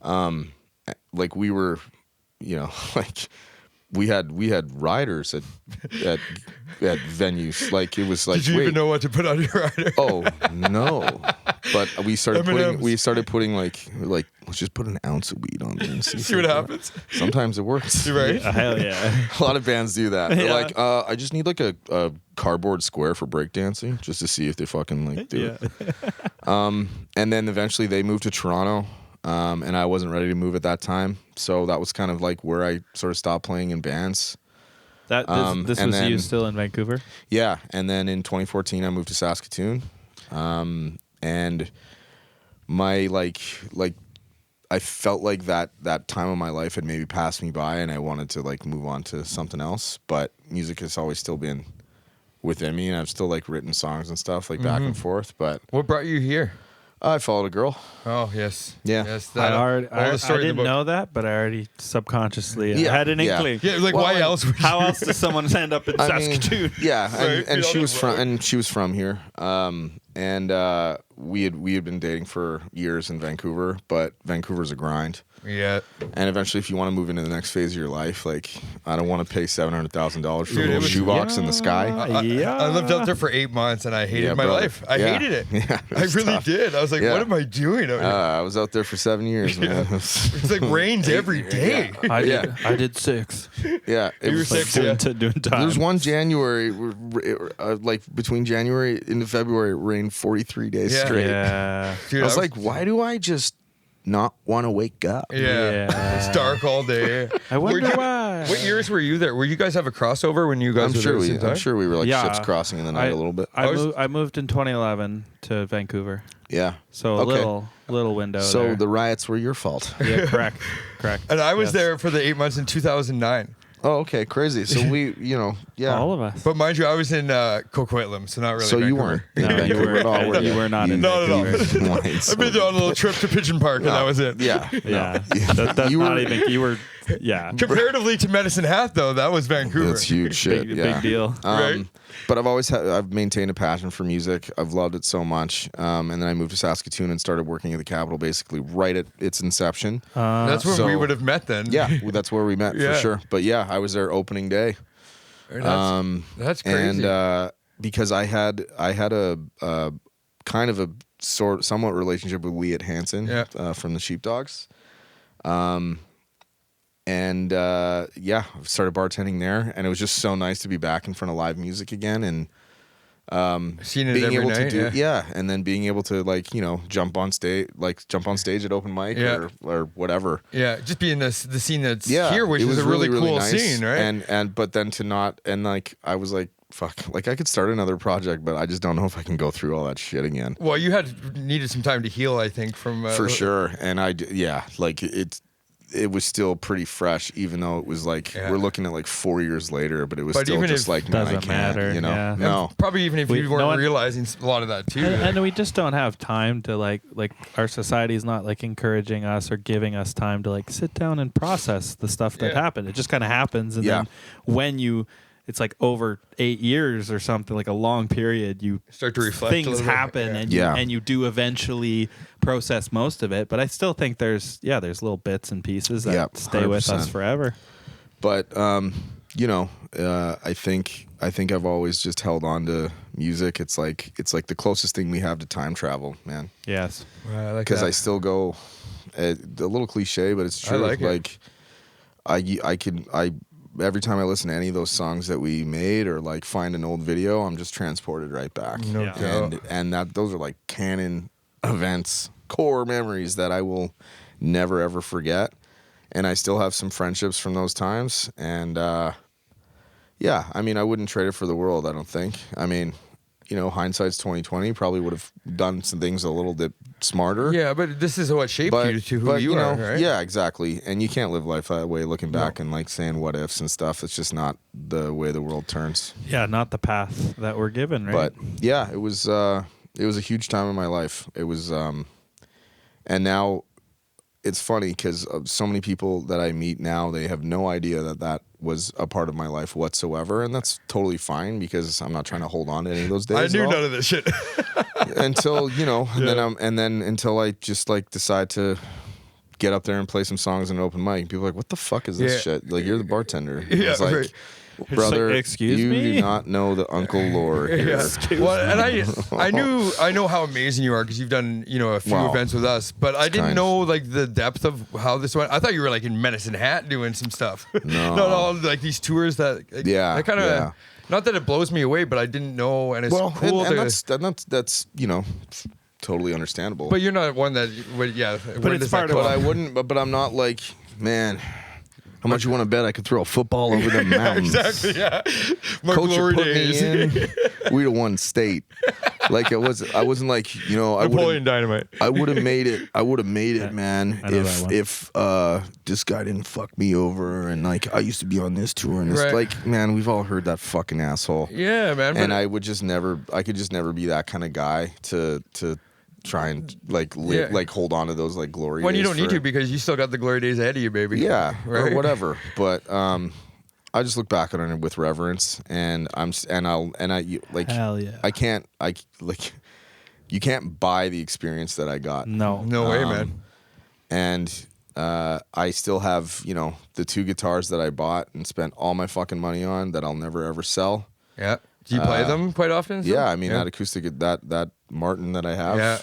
Like we were, like we had riders at venues. Like it was like, did you even know what to put on your rider? Oh no! But we started putting like let's just put an ounce of weed on there and see what happens. Sometimes it works. You're right. Hell yeah. A lot of bands do that. They're Yeah. like, I just need like a cardboard square for breakdancing just to see if they fucking like do it. And then eventually they moved to Toronto. And I wasn't ready to move at that time. So that was kind of like where I sort of stopped playing in bands. This and was then- you still in Vancouver? Yeah, and then in 2014 I moved to Saskatoon, and my like I felt like that time of my life had maybe passed me by, and I wanted to like move on to something else. But music has always still been within me, and I've still like written songs and stuff like back and forth. But What brought you here? I followed a girl. Oh yes, Yeah. yes. I story in the didn't book. know that, but I already subconsciously Yeah, had an yeah. inkling. Yeah, like Well, why and else? Would How you- else does someone end up in I mean, Saskatoon? yeah, Right, and you she know, was from right. here. And we had been dating for years in Vancouver, but Vancouver's a grind. Yeah, And eventually, if you want to move into the next phase of your life, like I don't want to pay $700,000 for Dude, a it little was- shoebox in the sky. Yeah. I lived out there for 8 months and I hated Yeah, my brother. life. I Yeah. hated it. Yeah, it I was really tough. did. I was like, Yeah. what am I doing out here? I was out there for 7 years, man. It's like rains every day. I did 6. Yeah, it You were was like 6, yeah. Doing time. There was one January, like between January into February, it rained 43 days Yeah. straight. Yeah. Dude, I was like, why do I just not want to wake up? yeah. Yeah. It's dark all day. I wonder Were you- why. What years were you there? Were you guys have a crossover when you guys I'm were sure there at the same I'm time? sure we were like Yeah. ships crossing in the night a little bit. I moved in 2011 to Vancouver, Yeah. so a Okay. little window. So there. the riots were your fault. yeah, correct. And I was Yes. there for the 8 months in 2009. Oh, okay, crazy. So we, yeah. All of us. But mind you, I was in Coquitlam, so not really. So you Vancouver. weren't in No, you Vancouver were- at all, were you were not in No, no, no. Vancouver. I've been on a little trip to Pigeon Park, and that was it. Yeah. Yeah, No. that's You not were- even. You were. Yeah, Comparatively to Medicine Hat, though, that was Vancouver. That's huge shit. big, yeah. big deal. Right. But I've maintained a passion for music. I've loved it so much. And then I moved to Saskatoon and started working at the Capitol basically right at its inception. That's when So- we would have met then. Yeah, that's where we met Yeah. for sure. But yeah, I was there opening day. That's crazy. And because I had a kind of a somewhat relationship with Leah Hansen from the Sheepdogs. And yeah, I started bartending there, and it was just so nice to be back in front of live music again, and Seeing it being every able night. to do and then being able to jump on stage at open mic or whatever. Yeah, just being the scene that's Yeah, here, which it is was a really, cool nice. scene, right? And but then to not I was like, fuck, like I could start another project, but I just don't know if I can go through all that shit again. Well, you needed some time to heal, I think, from For sure. And it was still pretty fresh, even though it was like we're looking at like 4 years later, but it was But still even just if- like, man, I Doesn't can't, matter, yeah. And No. probably even if you No weren't one- realizing a lot of that too. And we just don't have time to like our society's not like encouraging us or giving us time to like sit down and process the stuff that Yeah. happened. It just kind of happens, and Yeah. then when it's like over 8 years or something, like a long period, you Start to reflect a things little bit. happen, Yeah. and you do eventually process most of it. But I still think there's little bits and pieces that stay with us 100%. forever. But I think I've always just held on to music. It's like the closest thing we have to time travel, man. Yes, Right, I like Because that. I still go a little cliche, but it's true. like it. I every time I listen to any of those songs that we made or like find an old video, I'm just transported right back. No Yeah. doubt. And those are like canon events, core memories that I will never ever forget. And I still have some friendships from those times. And yeah, I mean, I wouldn't trade it for the world, I don't think. I mean, hindsight's 2020. Probably would have done some things a little bit smarter. Yeah, but this is what shaped you to who but, you are, right? Yeah, exactly. And you can't live life that way, looking back and like saying what ifs and stuff. It's just not the way the world turns. yeah, not the path that we're given, right? But yeah, it was a huge time in my life. It was, and now it's funny because so many people that I meet now, they have no idea that was a part of my life whatsoever, and that's totally fine because I'm not trying to hold on to any of those days. I at knew all. none of this shit. Until and then until I just like decide to get up there and play some songs in an open mic. People are like, what the fuck is this Yeah. shit? Like, you're the bartender. Yeah, It's like, right. brother, like, excuse you me? do not know the Uncle Lore here. Yeah. Well, and I know how amazing you are because you've done a few Wow. events with us, but I didn't kind. know like the depth of how this went. I thought you were like in Medicine Hat doing some stuff. No. no, like these tours that Yeah, that kind of yeah. not that it blows me away, but I didn't know, and it's Well, cool. and to, that's totally understandable. but you're not one that would But it's part of But I wouldn't. But I'm not like, man. How much you want to bet I could throw a football over the mountains? Exactly. Yeah. My Coach glory put days. me in. We'd have won state. Like I wasn't like, you know, Napoleon Dynamite. I would have made it. I would have made it, man. I know that one. If this guy didn't fuck me over, and like I used to be on this tour, and it's Right. like, man, we've all heard that fucking asshole. Yeah, man. And I would just never. I could just never be that kind of guy to try and like live, Yeah. like hold on to those like glory. when you days don't need for- to because you still got the glory days ahead of you, baby. Yeah, Right? or whatever. But I just look back on it with reverence, and I like Hell yeah. I can't you can't buy the experience that I got. No. No way, man. And I still have, you know, the 2 guitars that I bought and spent all my fucking money on that I'll never ever sell. Yeah. Do you play them quite often? Yeah, I mean that acoustic, that Martin that I have. Yeah.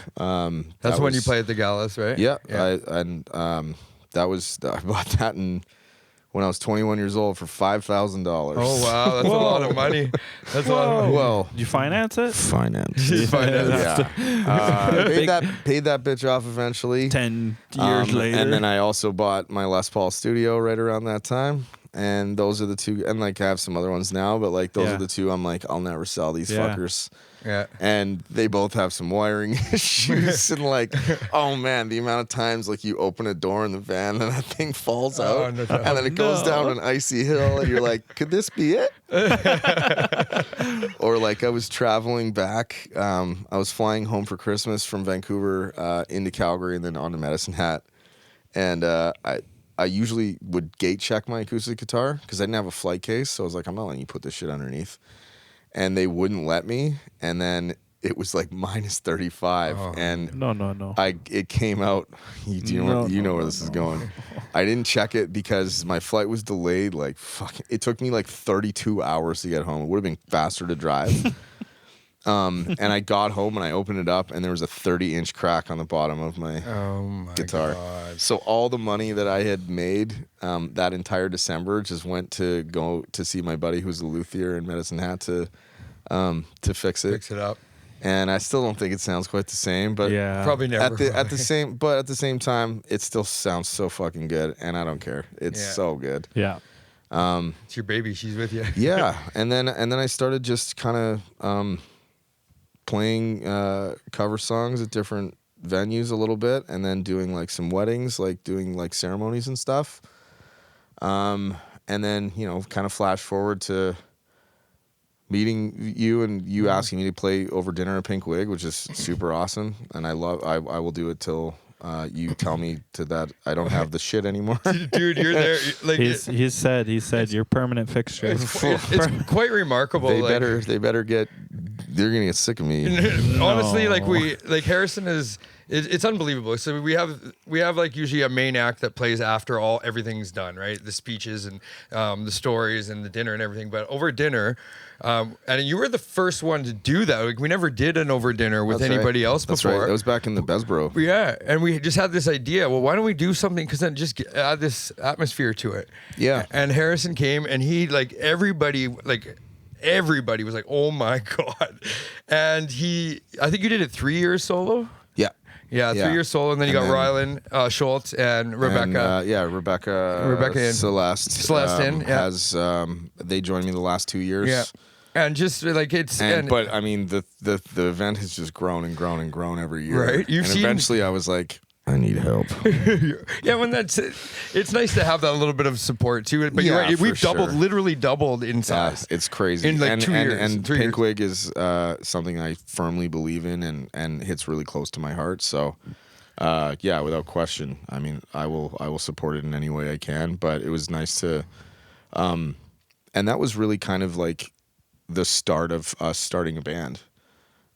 That's that when you was- play at the Galas, right? Yeah, I bought that when I was 21 years old for $5,000. Oh wow, that's a lot of money. That's a lot of money. Well, Did you finance it? finance. Finance. Yeah. Paid that bitch off eventually. 10 years later. And then I also bought my Les Paul Studio right around that time. And those are the 2, and like I have some other ones now, but like those Yeah. are the 2 I'm like, I'll never sell these Yeah. fuckers. Yeah. And they both have some wiring issues. And like, oh man, the amount of times like you open a door in the van and that thing falls Oh, out. no. And then it goes down an icy hill and you're like, could this be it? Or like I was traveling back. I was flying home for Christmas from Vancouver into Calgary and then on to Medicine Hat. And I usually would gate check my acoustic guitar because I didn't have a flight case. So I was like, I'm not letting you put this shit underneath. And they wouldn't let me. And then it was like minus 35. And No. it came out. You know where this is going. I didn't check it because my flight was delayed. Like it took me like 32 hours to get home. It would have been faster to drive. And I got home and I opened it up and there was a 30-inch crack on the bottom of my guitar. God. So all the money that I had made that entire December just went to go to see my buddy who's a luthier in Medicine Hat to fix it. Fix it up. And I still don't think it sounds quite the same, but Yeah. Probably never. at the same time, it still sounds so fucking good, and I don't care. It's Yeah. so good. Yeah. It's your baby. She's with you. Yeah, and then I started just kind of playing cover songs at different venues a little bit, and then doing like some weddings, like doing like ceremonies and stuff. And then kind of flash forward to meeting you and you asking me to play over dinner at Pink Wig, which is super awesome, and I will do it till you tell me that I don't have the shit anymore. Dude, you're there. Like He said you're permanent fixture. it's quite remarkable. They like, better get. They're gonna get sick of me. Honestly, like Harrison is. It's unbelievable. So we have like usually a main act that plays after everything's done, right? The speeches and the stories and the dinner and everything. But over dinner, and you were the first one to do that. Like we never did an over dinner with That's anybody right. else That's before. right. That was back in the Besbro. Yeah, and we just had this idea. Well, why don't we do something? Because then just add this atmosphere to it. Yeah. And Harrison came, and he everybody was like, "Oh my god!" And I think you did it 3 years solo. Yeah. Yeah, 3 years solo, and then you got Rylan Schultz and Rebecca. And, Rebecca and Celeste in, yeah. has they joined me the last 2 years. Yeah, and just like it's But I mean the event has just grown and grown and grown every year. Right. You've and seen- eventually I was like, I need help. yeah, when it's nice to have that little bit of support too. But you're Yeah, right, we've for sure. literally doubled in Yeah, size. it's crazy. In, like, 2 years, And 3 years. Pink Wig is something I firmly believe in and hits really close to my heart. So yeah, without question. I mean, I will support it in any way I can. But it was nice to, and that was really kind of like the start of us starting a band,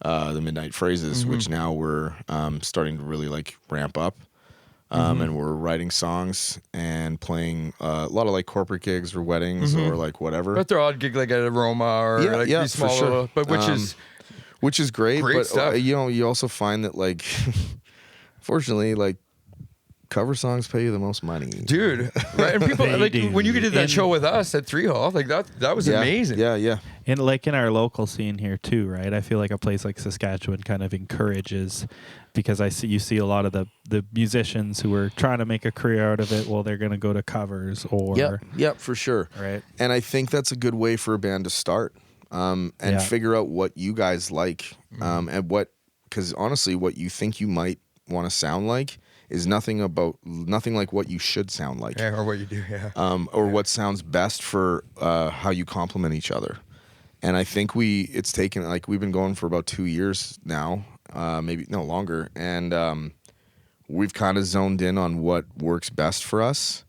the Midnight Phrases, which now we're starting to really like ramp up. And we're writing songs and playing a lot of like corporate gigs or weddings or like whatever. But they're odd gig like at Aroma or like yeah, these small for sure. little, but Which is great, Great but stuff. You also find that like, fortunately, like cover songs pay you the most money, dude. Right? And people They like do. when you did that And- show with us at Three Hall, like that was yeah, amazing. Yeah. And like in our local scene here too, right? I feel like a place like Saskatchewan kind of encourages, because you see a lot of the musicians who are trying to make a career out of it. Well, they're going to go to covers or Yep, for sure. right. And I think that's a good way for a band to start, and Yeah. figure out what you guys like, and because honestly, what you think you might want to sound like is nothing like what you should sound like, Yeah, or what you do, yeah. or what sounds best for how you complement each other. And I think we've been going for about 2 years now, maybe no longer, and we've kind of zoned in on what works best for us.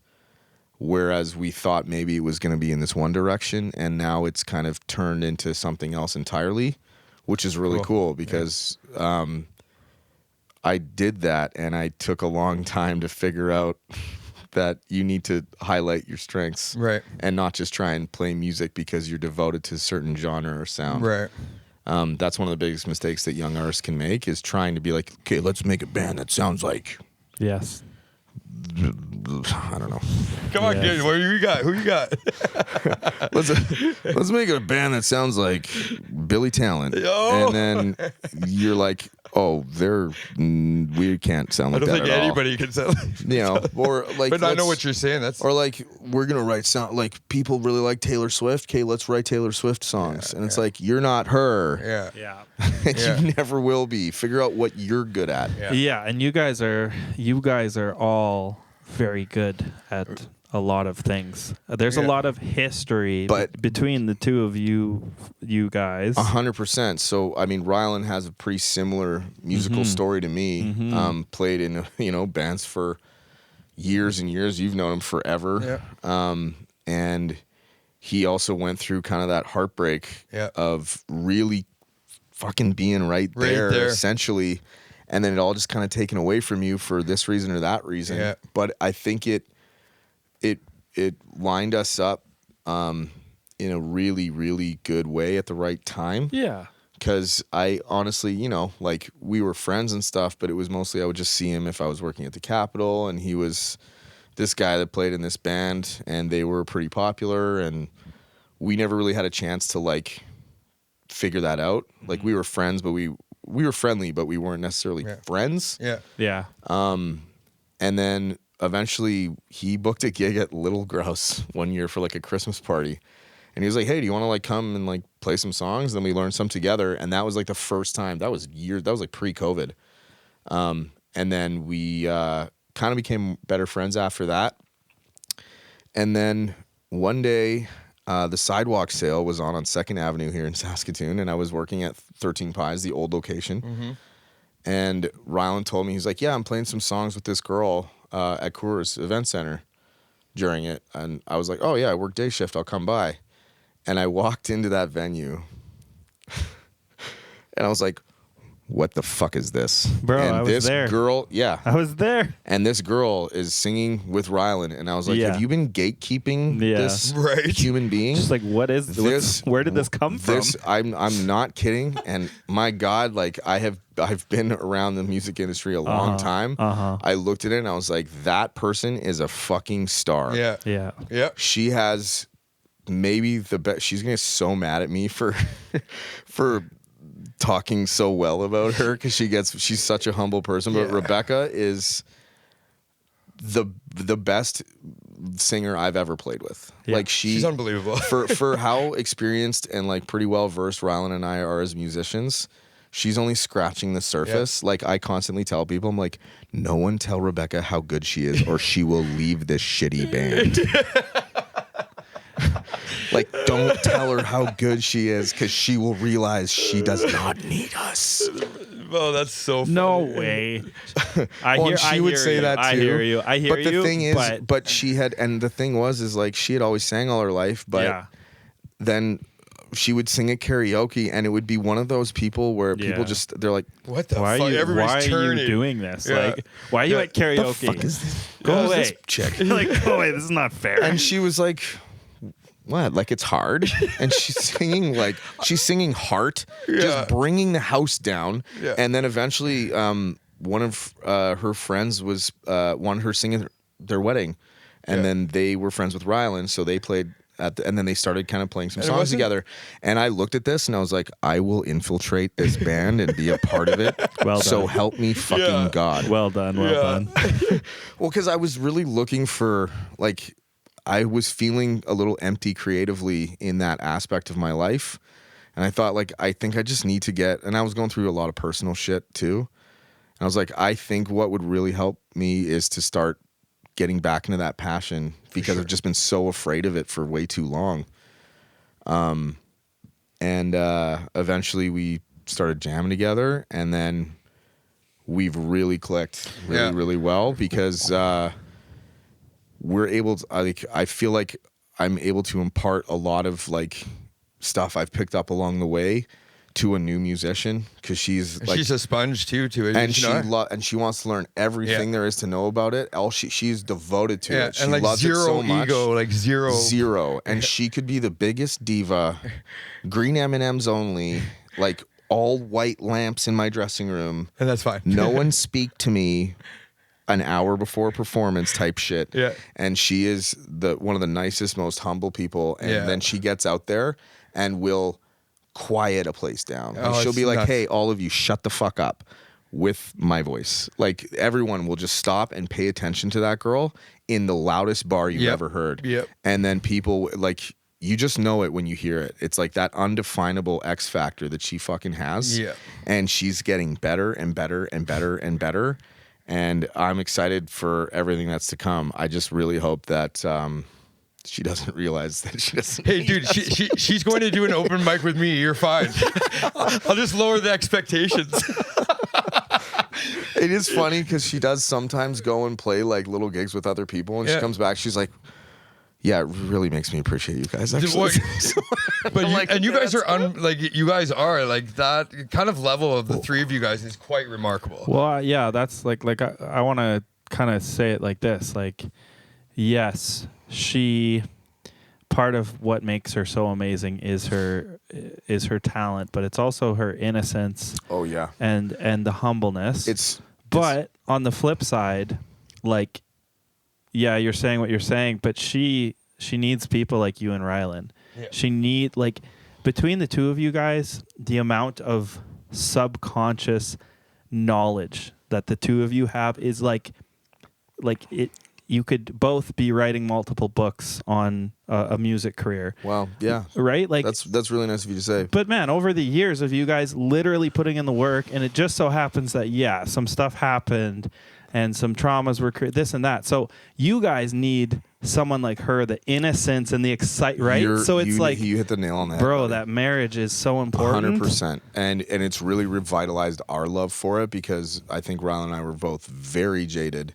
Whereas we thought maybe it was going to be in this one direction, and now it's kind of turned into something else entirely, which is really cool because I did that, and I took a long time to figure out that you need to highlight your strengths, Right. and not just try and play music because you're devoted to a certain genre or sound. Right. That's one of the biggest mistakes that young artists can make, is trying to be like, okay, let's make a band that sounds like, Yes. I don't know. Come on, Yes. kid. What do you got? Who you got? Let's make a band that sounds like Billy Talent, Oh. and then you're like, oh, we can't sound I like don't that think at all. anybody can sell. You know, or like, But I know let's- what you're saying. That's Or like, we're gonna write sound like people really like Taylor Swift. Okay, let's write Taylor Swift songs, and it's like, you're not her. yeah. Yeah. And Yeah. you never will be. Figure out what you're good at. Yeah. Yeah, and you guys are all very good at a lot of things. There's a Yeah. lot of history But- between the two of you guys. 100%. So I mean, Rylan has a pretty similar musical story to me. Played in bands for years and years. You've known him forever. Yeah. And he also went through kind of that heartbreak Yeah. of really fucking being right there, essentially, and then it all just kind of taken away from you for this reason or that reason. Yeah. But I think it lined us up in a really, really good way at the right time. Yeah. Because I honestly, like, we were friends and stuff, but it was mostly I would just see him if I was working at the Capitol, and he was this guy that played in this band, and they were pretty popular, and we never really had a chance to, like, figure that out. Like, we were friends, but we were friendly, but we weren't necessarily friends. Yeah. Yeah. And then eventually he booked a gig at Little Grouse one year for like a Christmas party. And he was like, hey, do you want to like come and like play some songs? And then we learned some together. And that was like the first time. That was like pre-COVID. And then we kind of became better friends after that. And then one day, the sidewalk sale was on 2nd Avenue here in Saskatoon, and I was working at 13 Pies, the old location. And Rylan told me, he's like, yeah, I'm playing some songs with this girl at Coors Event Center during it. And I was like, oh, yeah, I work day shift. I'll come by. And I walked into that venue, and I was like, what the fuck is this? Bro, and I was this there. girl, yeah. I was there. And this girl is singing with Rylan, and I was like, Yeah. have you been gatekeeping Yeah. this Right. human being? Just like, what is this? Where did this come from? I'm not kidding, and my God, like I've been around the music industry a long time. I looked at it and I was like, that person is a fucking star. Yeah. Yeah. Yeah. She has maybe the best. She's gonna get so mad at me for talking so well about her, because she's such a humble person. But Yeah. Rebecca is the best singer I've ever played with. Yeah. Like She's unbelievable. for how experienced and like pretty well versed Rylan and I are as musicians, she's only scratching the surface. Like, I constantly tell people, I'm like, no one tell Rebecca how good she is, or she will leave this shitty band. Like, don't tell her how good she is, because she will realize she does not need us. Oh, that's so funny. No way. She would say that too. I hear you. I hear but you. the thing is, but she had, and the thing was like, she had always sang all her life, but yeah. then she would sing at karaoke, and it would be one of those people where people just, they're like, What the Why fuck? are you? Everybody's Why are turning. you doing this? Yeah. Like, why are you Yeah. at karaoke? fuck is this? Go Who's away, this chick? Like, go away. This is not fair. And she was like, what? Like, it's hard? And she's singing Heart, Yeah. just bringing the house down. Yeah. And then eventually, one of her friends was wanted her singing at their wedding, and then they were friends with Rylan, so they played and then they started kind of playing some songs together. And I looked at this and I was like, I will infiltrate this band and be a part of it. Well so done. help me fucking God. Well done. Well done. Well, because I was really looking for, like, I was feeling a little empty creatively in that aspect of my life. And I thought, like, I think I just need to get, and I was going through a lot of personal shit too. And I was like, I think what would really help me is to start getting back into that passion, because I've just been so afraid of it for way too long. And eventually we started jamming together, and then we've really clicked really well, because we're able to, I feel like I'm able to impart a lot of like stuff I've picked up along the way to a new musician, because she's a sponge too to it, and she wants to learn everything there is to know about it. She's devoted to it. She and like loves zero it so much. ego, like zero, and she could be the biggest diva. Green M&Ms only, like all white lamps in my dressing room, and that's fine. No one speak to me an hour before performance type shit. Yeah, and she is one of the nicest, most humble people. And then she gets out there and will quiet a place down. And she'll be like, nuts. Hey, all of you, shut the fuck up with my voice. Like, everyone will just stop and pay attention to that girl in the loudest bar you've ever heard. And then people, like, you just know it when you hear it. It's like that undefinable X factor that she fucking has. And she's getting better and better and better and better. And I'm excited for everything that's to come. I just really hope that she doesn't realize that she doesn't. Hey, dude, she's going to do an open mic with me. You're fine. I'll just lower the expectations. It is funny because she does sometimes go and play like little gigs with other people, and she comes back, she's like, yeah, it really makes me appreciate you guys. Actually. But you guys are you guys are like that kind of level of the three of you guys is quite remarkable. Well, yeah, that's like I want to kind of say it like this, like, yes, she, part of what makes her so amazing is her talent, but it's also her innocence. Oh yeah, and the humbleness. But on the flip side, like, yeah, you're saying what you're saying, but she needs people like you and Rylan. She between the two of you guys, the amount of subconscious knowledge that the two of you have is like it. You could both be writing multiple books on a music career. Wow, yeah. Right? Like, that's really nice of you to say. But man, over the years of you guys literally putting in the work, and it just so happens that, some stuff happened and some traumas were this and that. So you guys need someone like her, the innocence and the excitement, right? You hit the nail on the head, bro, buddy. That marriage is so important. 100%. And it's really revitalized our love for it, because I think Rylan and I were both very jaded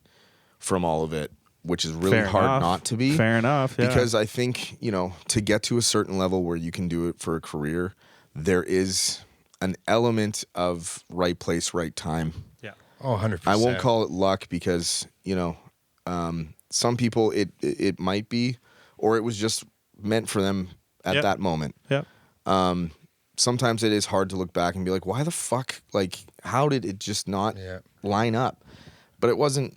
from all of it, which is really hard not to be. Fair enough, yeah. Because I think, to get to a certain level where you can do it for a career, there is an element of right place, right time. Yeah. Oh, 100%. I won't call it luck, because, some people it might be, or it was just meant for them at that moment. Yeah. Sometimes it is hard to look back and be like, why the fuck? Like, how did it just not line up? But it wasn't,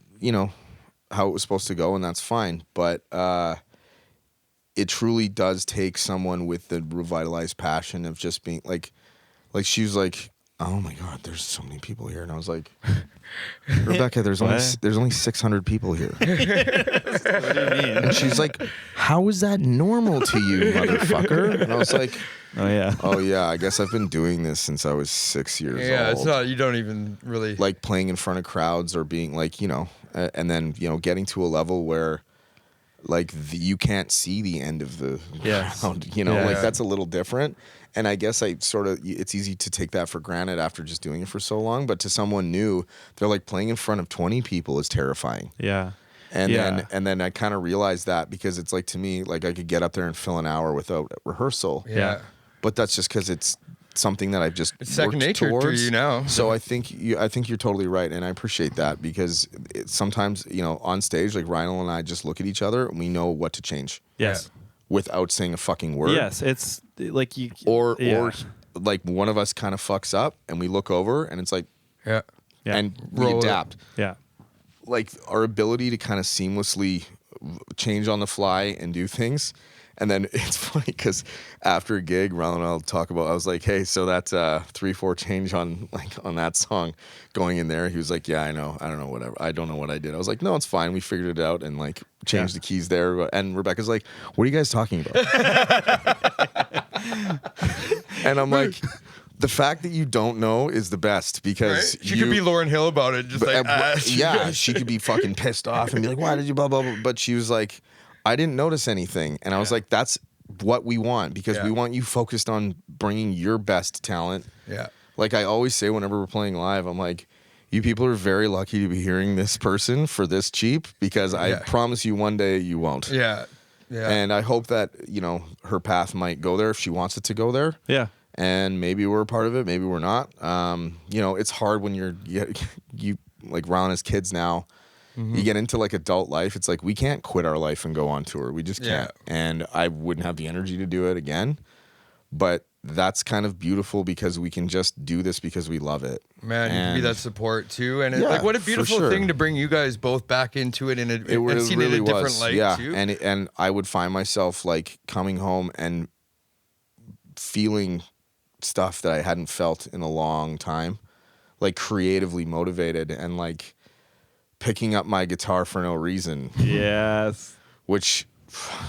how it was supposed to go, and that's fine. But it truly does take someone with the revitalized passion of just being like she was like, oh my God, there's so many people here. And I was like, Rebecca, there's only 600 people here. What do you mean? And she's like, how is that normal to you, motherfucker? And I was like, oh yeah, I guess I've been doing this since I was 6 years old. Yeah, it's not, you don't even really like playing in front of crowds, or being like, and then, getting to a level where like you can't see the end of the crowd, that's a little different. And I guess it's easy to take that for granted after just doing it for so long. But to someone new, they're like, playing in front of 20 people is terrifying. Yeah. And then I kind of realized that, because it's like, to me, like, I could get up there and fill an hour without rehearsal. Yeah. But that's just because it's something that I've just it's second nature towards. to you now. So I think you're totally right, and I appreciate that, because sometimes, on stage, like, Ryan and I just look at each other and we know what to change. Yes. Without saying a fucking word. Yes, it's like you or like one of us kind of fucks up and we look over and it's like, Yeah. and we Roll it. adapt. Yeah. Like our ability to kind of seamlessly change on the fly and do things. And then it's funny because after a gig, Ron and I'll talk about, I was like, hey, so that's 3/4 change on that song going in there. He was like, yeah, I know. I don't know, whatever. I don't know what I did. I was like, no, it's fine. We figured it out and like changed the keys there. And Rebecca's like, what are you guys talking about? And I'm like, the fact that you don't know is the best because Right? She could be Lauryn Hill about it, just like, yeah, she could be fucking pissed off and be like, why did you blah, blah, blah. But she was like, I didn't notice anything. And I was like, that's what we want because we want you focused on bringing your best talent. Yeah. Like I always say whenever we're playing live, I'm like, you people are very lucky to be hearing this person for this cheap because I promise you one day you won't. Yeah. Yeah. And I hope that, her path might go there if she wants it to go there. Yeah. And maybe we're a part of it, maybe we're not. It's hard when you like Ron has kids now. Mm-hmm. You get into like adult life. It's like we can't quit our life and go on tour. We just can't. And I wouldn't have the energy to do it again. But that's kind of beautiful because we can just do this because we love it. Man, you can be that support too. And like what a beautiful thing to bring you guys both back into it and seen it in a different light too. And I would find myself like coming home and feeling stuff that I hadn't felt in a long time, like creatively motivated and like picking up my guitar for no reason. Yes. Which,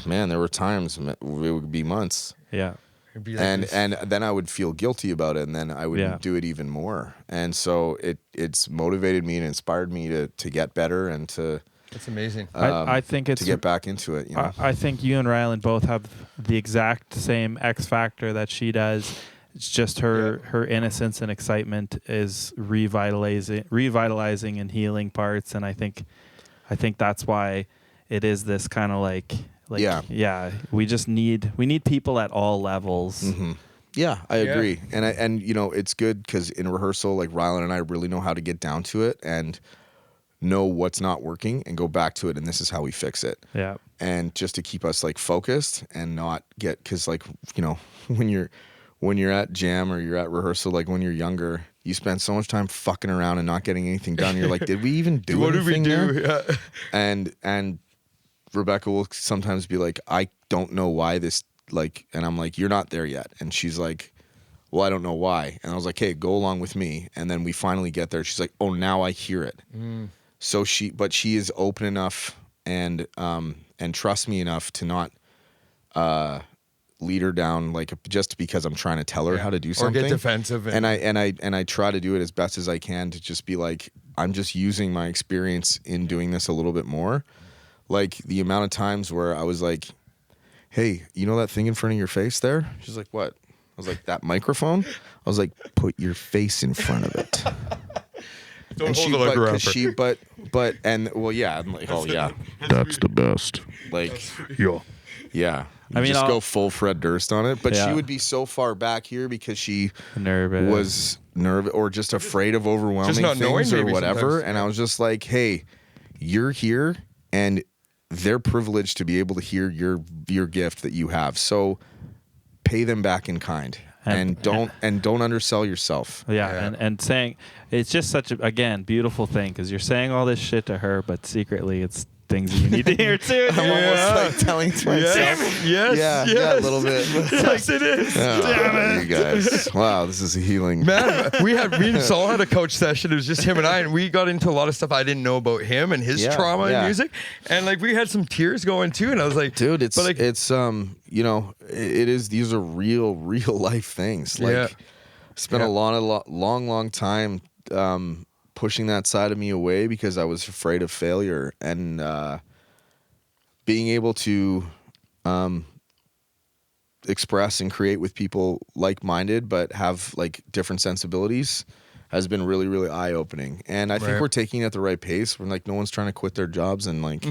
man, there were times it would be months. Yeah. Like and then I would feel guilty about it, and then I would do it even more. And so it's motivated me and inspired me to get better and to. That's amazing. I think it's to get back into it. I think you and Rylan both have the exact same X factor that she does. It's just her innocence and excitement is revitalizing and healing parts, and I think that's why it is this kind of like we just need people at all levels. Mm-hmm. Yeah, I agree, and it's good because in rehearsal, like Rylan and I really know how to get down to it and know what's not working and go back to it, and this is how we fix it. Yeah, and just to keep us like focused and not get because like when you're at jam or you're at rehearsal, like when you're younger, you spend so much time fucking around and not getting anything done. You're like, did we even do what anything did we do? there? Yeah. And Rebecca will sometimes be like, I don't know why this, like, and I'm like, you're not there yet. And she's like, well, I don't know why. And I was like, hey, go along with me. And then we finally get there. She's like, oh, now I hear it. So she is open enough and trust me enough to not lead her down like just because I'm trying to tell her how to do something or get defensive. And I try to do it as best as I can to just be like, I'm just using my experience in doing this a little bit more. Like the amount of times where I was like, hey, you know that thing in front of your face there? She's like, what? I was like, that microphone? I was like, put your face in front of it. Don't hold it like I'm like, oh yeah, that's the best. Like, yeah. I mean, just go full Fred Durst on it, but she would be so far back here because she was nervous or just afraid of overwhelming things or whatever. Sometimes. And I was just like, hey, you're here, and they're privileged to be able to hear your gift that you have. So pay them back in kind. And don't undersell yourself. And saying it's just such a beautiful thing because you're saying all this shit to her, but secretly it's things you need to hear too. I'm almost like telling to myself. Yes. Yeah, a little bit. Yes, it is. Damn it, you guys! Wow, this is a healing. Man, me and Saul had a coach session. It was just him and I, and we got into a lot of stuff I didn't know about him and his trauma in music, and like we had some tears going too. And I was like, dude, it is. These are real life things. Like, spent a long time. Pushing that side of me away because I was afraid of failure, and being able to express and create with people like-minded but have like different sensibilities has been really, really eye-opening. And I think we're taking it at the right pace. We're like, no one's trying to quit their jobs and like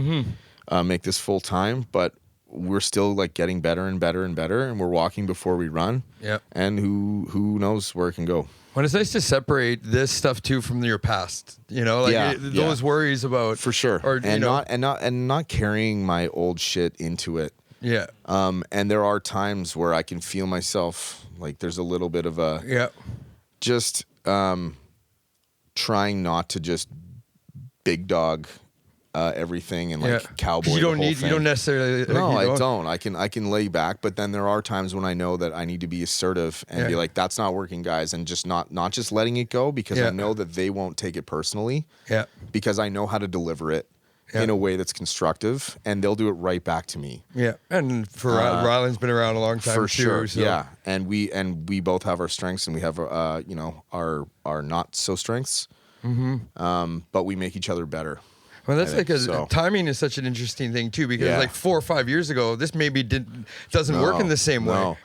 make this full time, but we're still like getting better and better and better, and we're walking before we run. Yeah. And who knows where it can go. Well, it's nice to separate this stuff too from your past, those worries about for sure, not carrying my old shit into it. Yeah. And there are times where I can feel myself like there's a little bit of a just trying not to just big dog everything and like cowboy. You don't the whole need. thing. You don't necessarily. No, you I don't. I can lay back, but then there are times when I know that I need to be assertive and be like, "That's not working, guys," and just not just letting it go because I know that they won't take it personally. Yeah. Because I know how to deliver it in a way that's constructive, and they'll do it right back to me. Yeah, and for Ryland's been around a long time For too, sure. so. Yeah, and we both have our strengths, and we have our not so strengths. But we make each other better. Well, that's timing is such an interesting thing too, because like 4 or 5 years ago, this maybe doesn't work in the same way. 4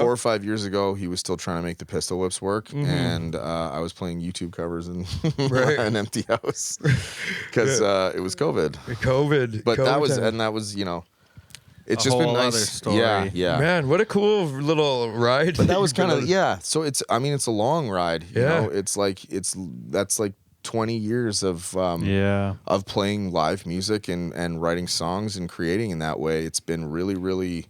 or 5 years ago, he was still trying to make the pistol whips work, and I was playing YouTube covers in an empty house because it was COVID. But COVID that was it's A just been whole nice. other story. Yeah. Man, what a cool little ride. But that was kind of So it's a long ride. You know? That's like 20 years of playing live music and writing songs and creating in that way. It's been really, really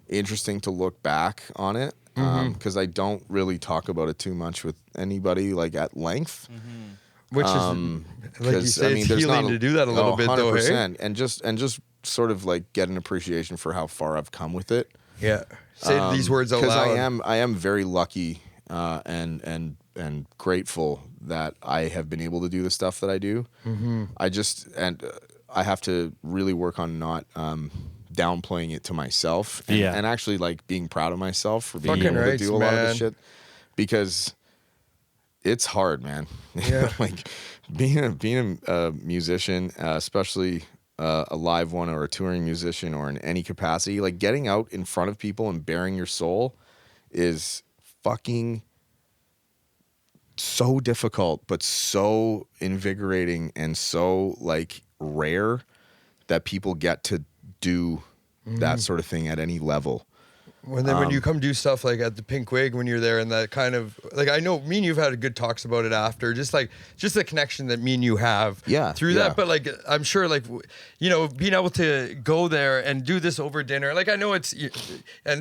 interesting to look back on it because I don't really talk about it too much with anybody like at length. Which is like you say, it's healing to do that a little bit, 100%, though. Hey? And just sort of like get an appreciation for how far I've come with it. Yeah, say these words out loud. Because I am very lucky and grateful that I have been able to do the stuff that I do. I have to really work on not downplaying it to myself and actually like being proud of myself for being able to do a lot of this shit, because it's hard, man. Yeah. Like being a musician, especially a live one or a touring musician or in any capacity, like getting out in front of people and bearing your soul is fucking so difficult, but so invigorating and so like rare that people get to do that sort of thing at any level. When you come do stuff like at the Pink Wig, when you're there and that kind of like, I know me and you've had good talks about it after, just the connection that me and you have through that. But like, I'm sure like, being able to go there and do this over dinner, like I know and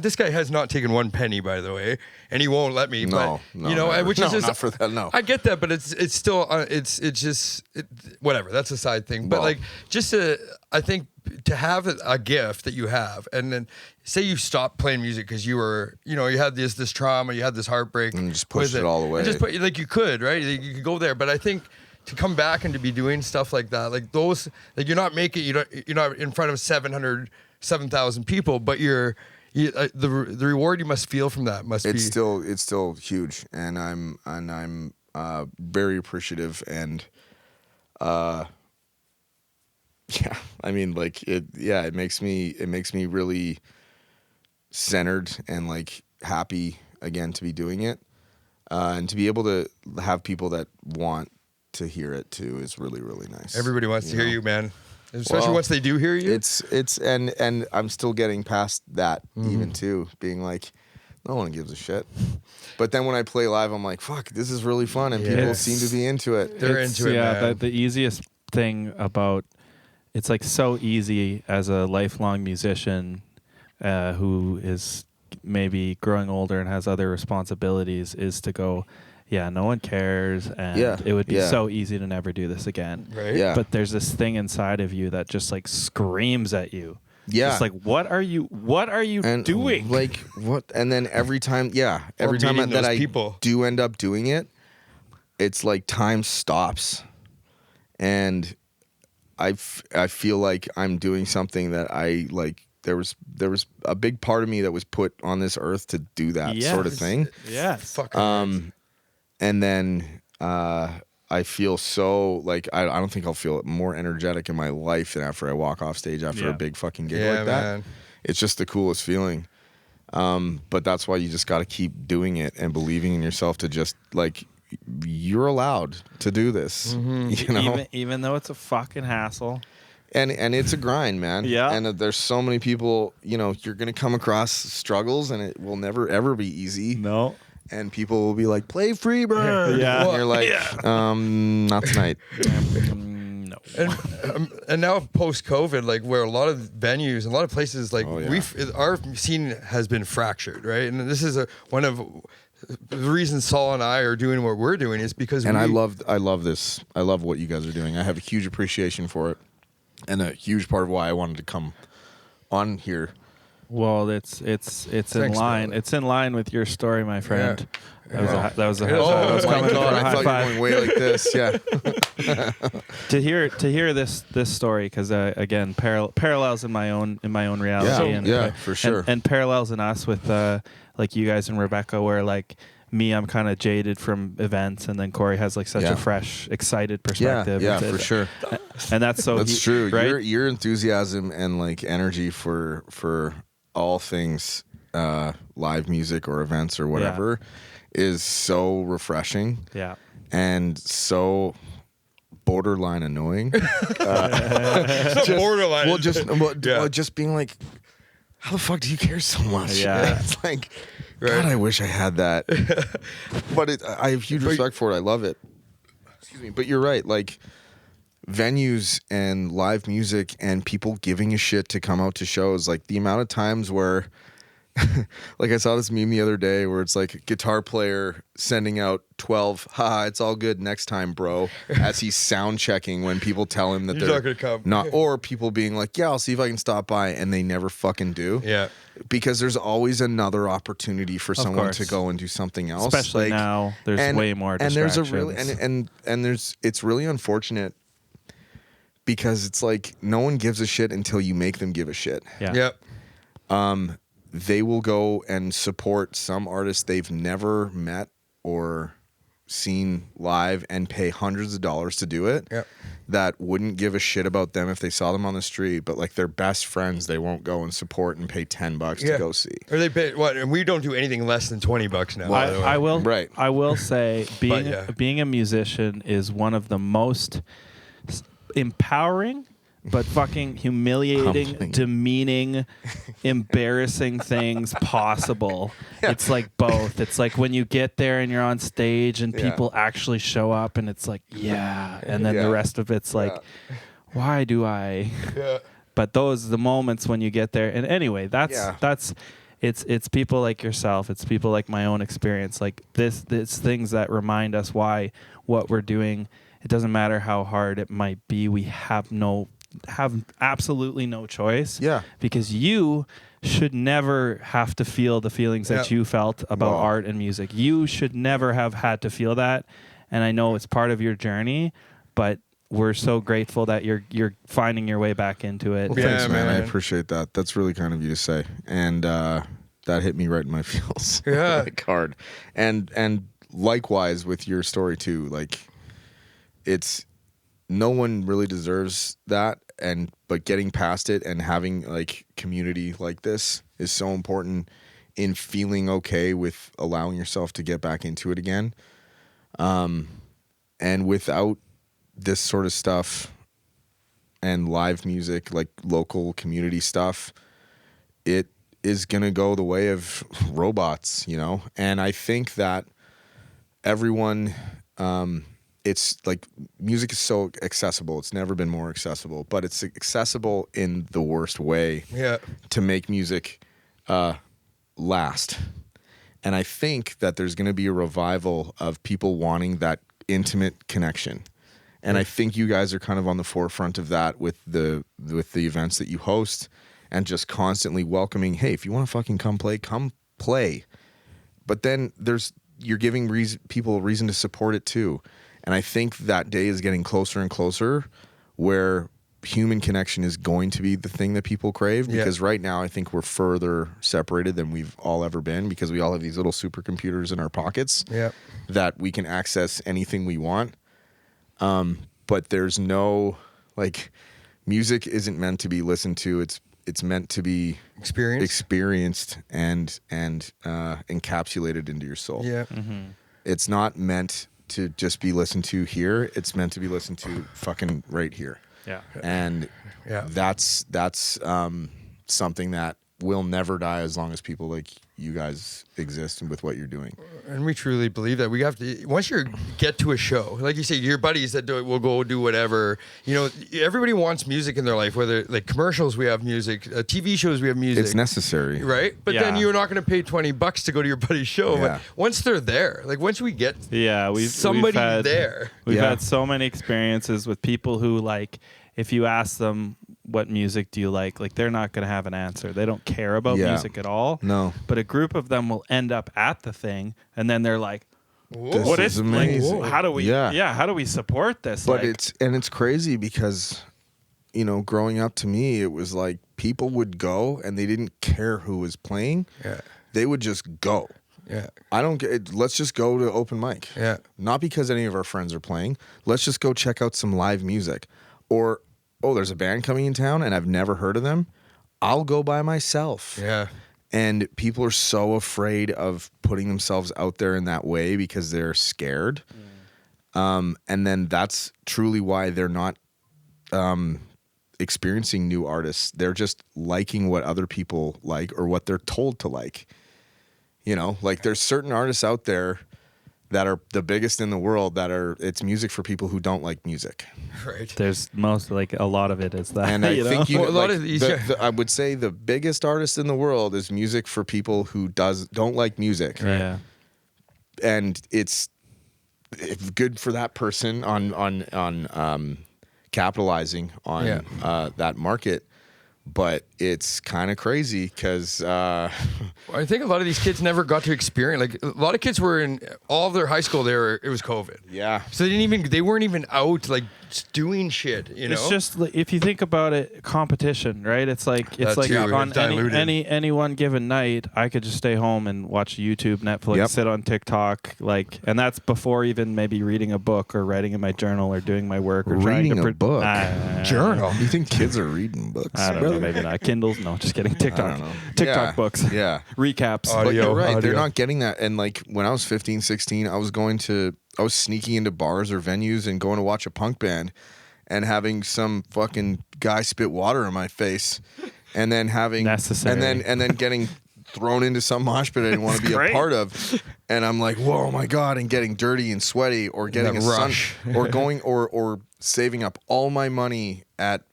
this guy has not taken one penny, by the way, and he won't let me, which is just, not for that. No, I get that, but it's still, whatever. That's a side thing. But like, I think to have a gift that you have, and then say you stopped playing music because you were, you had this trauma, you had this heartbreak, and just pushed it all away. And just like you could, right? You could go there, but I think to come back and to be doing stuff like that, like those, like you're not in front of 7,000 people, but the reward you must feel from that must be. It's still huge, and I'm very appreciative and. Yeah, I mean, like it makes me really centered and like happy again to be doing it, and to be able to have people that want to hear it too is really, really nice. Everybody wants to hear you, man, especially once they do hear you. It's and I'm still getting past that even too, being like, no one gives a shit. But then when I play live, I'm like, fuck, this is really fun, and people seem to be into it. They're into it, man. The easiest thing about it's like so easy as a lifelong musician who is maybe growing older and has other responsibilities is to go, no one cares, and it would be so easy to never do this again. Right? Yeah. But there's this thing inside of you that just like screams at you. Yeah. It's like, what are you doing? Like what? And then every time that I do end up doing it, it's like time stops, and I feel like I'm doing something that I like. There was a big part of me that was put on this earth to do that sort of thing. Yes. And then I feel so like I don't think I'll feel more energetic in my life than after I walk off stage after a big fucking gig like that. Man. It's just the coolest feeling. But that's why you just got to keep doing it and believing in yourself to just like. You're allowed to do this, even though it's a fucking hassle, and it's a grind, man. Yeah, and there's so many people. You're gonna come across struggles, and it will never ever be easy. No, and people will be like, "Play Freebird," and you're like, "Not tonight." No. And now post COVID, like where a lot of venues, a lot of places, like our scene has been fractured, right? And this is one of the reason Saul and I are doing what we're doing is because I love this. I love what you guys are doing. I have a huge appreciation for it, and a huge part of why I wanted to come on here. Well, it's in Thanks, line. brother. It's in line with your story, my friend. Yeah. That was a Oh, that was my coming God, for a I high thought you were five. going way like this. Yeah. To hear this story, because again, parallels in my own reality, Yeah, for sure. and parallels in us with like you guys and Rebecca, where like me, I'm kind of jaded from events, and then Corey has like such a fresh, excited perspective. Yeah, for sure. And that's so That's true. right? Your enthusiasm and like energy for all things live music or events or whatever is so refreshing. Yeah. And so borderline annoying. Borderline. Just being like, how the fuck do you care so much? Yeah. It's like, God, I wish I had that. But I have huge respect for it. I love it. Excuse me. But you're right. Like, venues and live music and people giving a shit to come out to shows, like the amount of times where like I saw this meme the other day where it's like a guitar player sending out 12 it's all good next time, bro, as he's sound checking when people tell him that He's they're not gonna come. not, or people being like, yeah, I'll see if I can stop by, and they never fucking do. Yeah. Because there's always another opportunity for someone course. to go and do something else. Especially now, there's way more and distractions. there's a really and there's it's really unfortunate because it's like no one gives a shit until you make them give a shit. Yeah. Yep. They will go and support some artist they've never met or seen live and pay hundreds of dollars to do it. Yep. That wouldn't give a shit about them if they saw them on the street, but like their best friends, they won't go and support and pay $10 to go see. Or they pay what? And we don't do anything less than $20 now. by the way. I will. Right. I will say, yeah. being a musician is one of the most empowering, but fucking humiliating, Humbling. demeaning, embarrassing things possible. It's like both. It's like when you get there and you're on stage and people actually show up, and it's like, and then the rest of it's like, why do I? Yeah. But the moments when you get there, and anyway, that's it's people like yourself, it's people like my own experience, like this things that remind us why what we're doing, it doesn't matter how hard it might be, we have absolutely no choice. Yeah. Because you should never have to feel the feelings that you felt about art and music. You should never have had to feel that. And I know it's part of your journey, but we're so grateful that you're finding your way back into it. Well, thanks, man. I man. appreciate that. That's really kind of you to say. And that hit me right in my feels. Yeah. Like hard. And likewise with your story too. Like, it's no one really deserves that, but getting past it and having like community like this is so important in feeling okay with allowing yourself to get back into it again. And without this sort of stuff and live music, like local community stuff, it is going to go the way of robots, you know? And I think that everyone, it's like music is so accessible. It's never been more accessible, but it's accessible in the worst way to make music last. And I think that there's going to be a revival of people wanting that intimate connection. And I think you guys are kind of on the forefront of that with the events that you host and just constantly welcoming, hey, if you want to fucking come play. But then you're giving people a reason to support it too. And I think that day is getting closer and closer where human connection is going to be the thing that people crave, because right now I think we're further separated than we've all ever been, because we all have these little supercomputers in our pockets that we can access anything we want. But there's no, like, music isn't meant to be listened to. It's meant to be experienced and encapsulated into your soul. Yeah. Mm-hmm. It's not meant to just be listened to here. It's meant to be listened to fucking right here. Yeah. And that's something that will never die as long as people like you guys exist and with what you're doing. And we truly believe that we have to, once you get to a show, like you say, your buddies that do it will go do whatever. You know, everybody wants music in their life, whether like commercials, we have music, TV shows, we have music. It's necessary. Right? But then you're not going to pay $20 to go to your buddy's show. Yeah. But once they're there, like once we get we've had, there. We've had so many experiences with people who, like, if you ask them what music do you like they're not going to have an answer. They don't care about music at all. No. But a group of them will end up at the thing and then they're like, This is amazing. Like, how do we how do we support this? But it's crazy because, you know, growing up to me, it was like people would go and they didn't care who was playing. Yeah. They would just go. Yeah. I don't get. Let's just go to open mic. Yeah. Not because any of our friends are playing. Let's just go check out some live music. Or, oh, there's a band coming in town and I've never heard of them. I'll go by myself. Yeah. And people are so afraid of putting themselves out there in that way because they're scared. And then that's truly why they're not experiencing new artists. They're just liking what other people like or what they're told to like. You know, like there's certain artists out there that are the biggest in the world it's music for people who don't like music. Right. There's a lot of it is that. And I think a lot of these. I would say the biggest artist in the world is music for people who don't like music. Yeah. And it's good for that person on capitalizing on that market. But it's kind of crazy because I think a lot of these kids never got to experience. Like a lot of kids were in all of their high school. It was COVID. Yeah. So they weren't even out like doing shit. You know. It's just if you think about it, competition, right? It's like on any one given night, I could just stay home and watch YouTube, Netflix, sit on TikTok, and that's before even maybe reading a book or writing in my journal or doing my work or reading trying to a book. Journal. You think kids are reading books? I don't know. Maybe not. Kindles? No, just kidding. TikTok books. Yeah. Recaps. But you're right. They're not getting that. And like when I was 15, 16, I was sneaking into bars or venues and going to watch a punk band and having some fucking guy spit water in my face and then necessary. And then getting thrown into some mosh pit I didn't want to be a part of. And I'm like, whoa, my God, and getting dirty and sweaty or getting a rush or going or saving up all my money at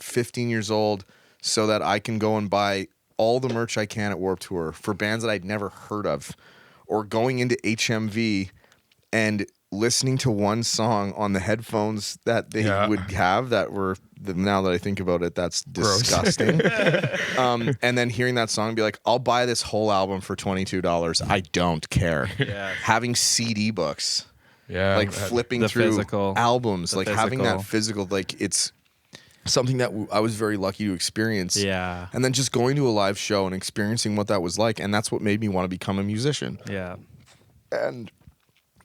15 years old so that I can go and buy all the merch I can at Warped Tour for bands that I'd never heard of, or going into HMV and listening to one song on the headphones that they would have that were, now that I think about it, that's disgusting. And then hearing that song and be like, I'll buy this whole album for $22. I don't care. Yes. Having CD books. Yeah. Like flipping through physical, albums, like having that physical, like it's something that I was very lucky to experience. Yeah. And then just going to a live show and experiencing what that was like. And that's what made me want to become a musician. Yeah. And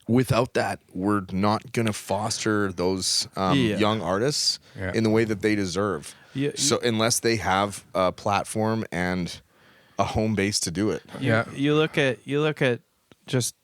without that, we're not going to foster those young artists in the way that they deserve. Yeah. So unless they have a platform and a home base to do it. Yeah. You look at just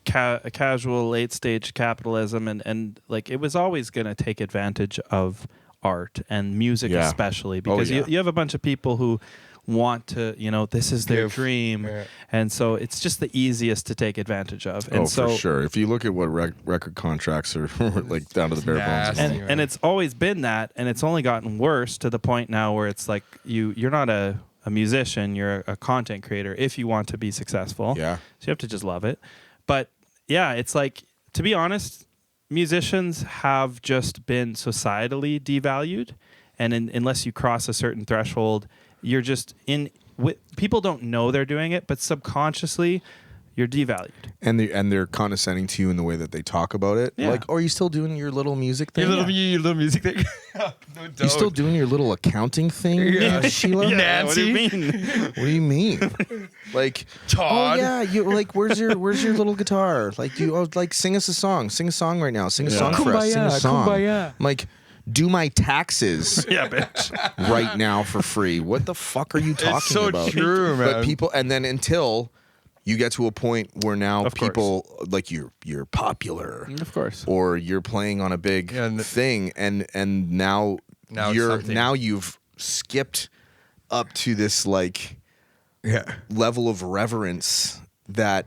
casual late stage capitalism and like it was always going to take advantage of art and music especially because you have a bunch of people who want to, this is their dream, and so it's just the easiest to take advantage of. And for sure. If you look at what record contracts are like down to the bare bones, and it's always been that, and it's only gotten worse to the point now where it's like you're not a musician, you're a content creator if you want to be successful. Yeah. So you have to just love it. But yeah, it's like, to be honest, musicians have just been societally devalued, and unless you cross a certain threshold, you're just people don't know they're doing it, but subconsciously you're devalued. And they're condescending to you in the way that they talk about it. Yeah. Like, are you still doing your little music thing? Your little music thing. No, you still doing your little accounting thing, Sheila? Nancy. What do you mean? What do you mean? Like, Todd. Oh yeah, you like where's your little guitar? Like, sing us a song. Sing a song right now. Sing a song for us. Sing a song. Kumbaya. I'm like, do my taxes Yeah, bitch. right now for free. What the fuck are you talking It's so about? true, man. But people, and then until you get to a point where now Of people like you're popular, Of course. or you're playing on a big thing, and now Now it's something. you've skipped up to this like level of reverence that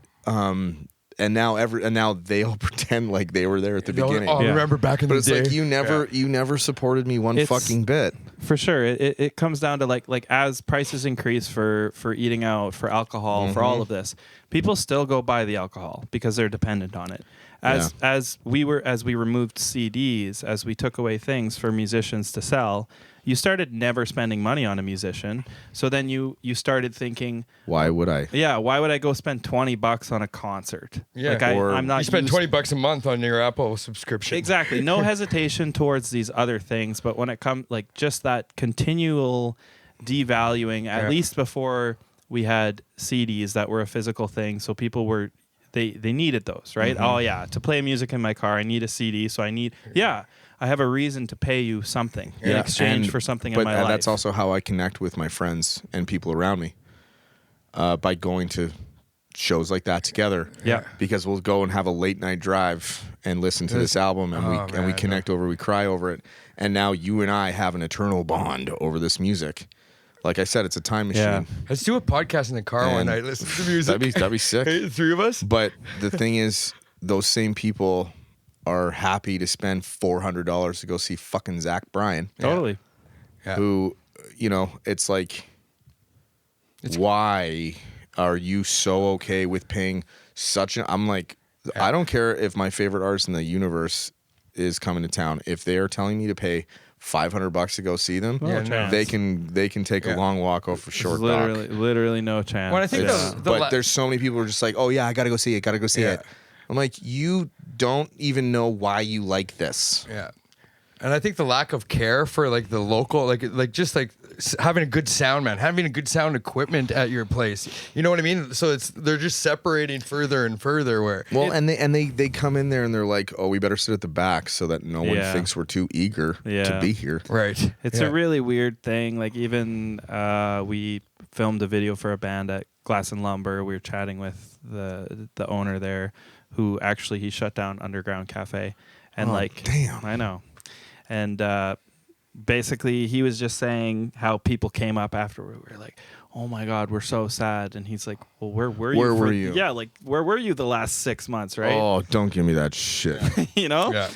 and now they all pretend like they were there at the beginning. Oh, remember back in But the it's day? like you never supported me one fucking bit. For sure. It comes down to like as prices increase for eating out, for alcohol, for all of this, people still go buy the alcohol because they're dependent on it. As we removed CDs, as we took away things for musicians to sell, you started never spending money on a musician. So then you started thinking, why would I? Yeah, why would I go spend $20 on a concert? Yeah, like I'm not. You spend $20 a month on your Apple subscription. Exactly. No hesitation towards these other things, but when it comes like just that continual devaluing, at least before we had CDs that were a physical thing, so people were they needed those, right? Oh yeah, to play music in my car, I need a CD, so I have a reason to pay you something in exchange for something in my life. But that's also how I connect with my friends and people around me, by going to shows like that together. Yeah. Because we'll go and have a late night drive and listen to this album, and we connect over, we cry over it, and now you and I have an eternal bond over this music. Like I said, it's a time machine. Yeah. Let's do a podcast in the car one night. Listen to music. That'd be sick. The three of us. But the thing is, those same people are happy to spend $400 to go see fucking Zach Bryan. Totally. Yeah. Who, it's like, why are you so okay with paying I'm like, I don't care if my favorite artist in the universe is coming to town. If they are telling me to pay $500 to go see them, they can take a long walk off a short dock. Literally no chance. Well, I think but there's so many people who are just like, oh yeah, I gotta go see it. I'm like, you don't even know why you like this. Yeah. And I think the lack of care for like the local, like just like having a good sound man, having a good sound equipment at your place. You know what I mean? So they're just separating further and further. And they come in there and they're like, oh, we better sit at the back so that no one thinks we're too eager to be here. Right. It's a really weird thing. Like even we filmed a video for a band at Glass and Lumber. We were chatting with the owner there, who actually he shut down Underground Cafe, and damn, I know. And basically, he was just saying how people came up after we were like, "Oh my God, we're so sad." And he's like, "Well, where were you? Where were you? Yeah, like where were you the last 6 months, right?" Oh, don't give me that shit. You know? Yeah.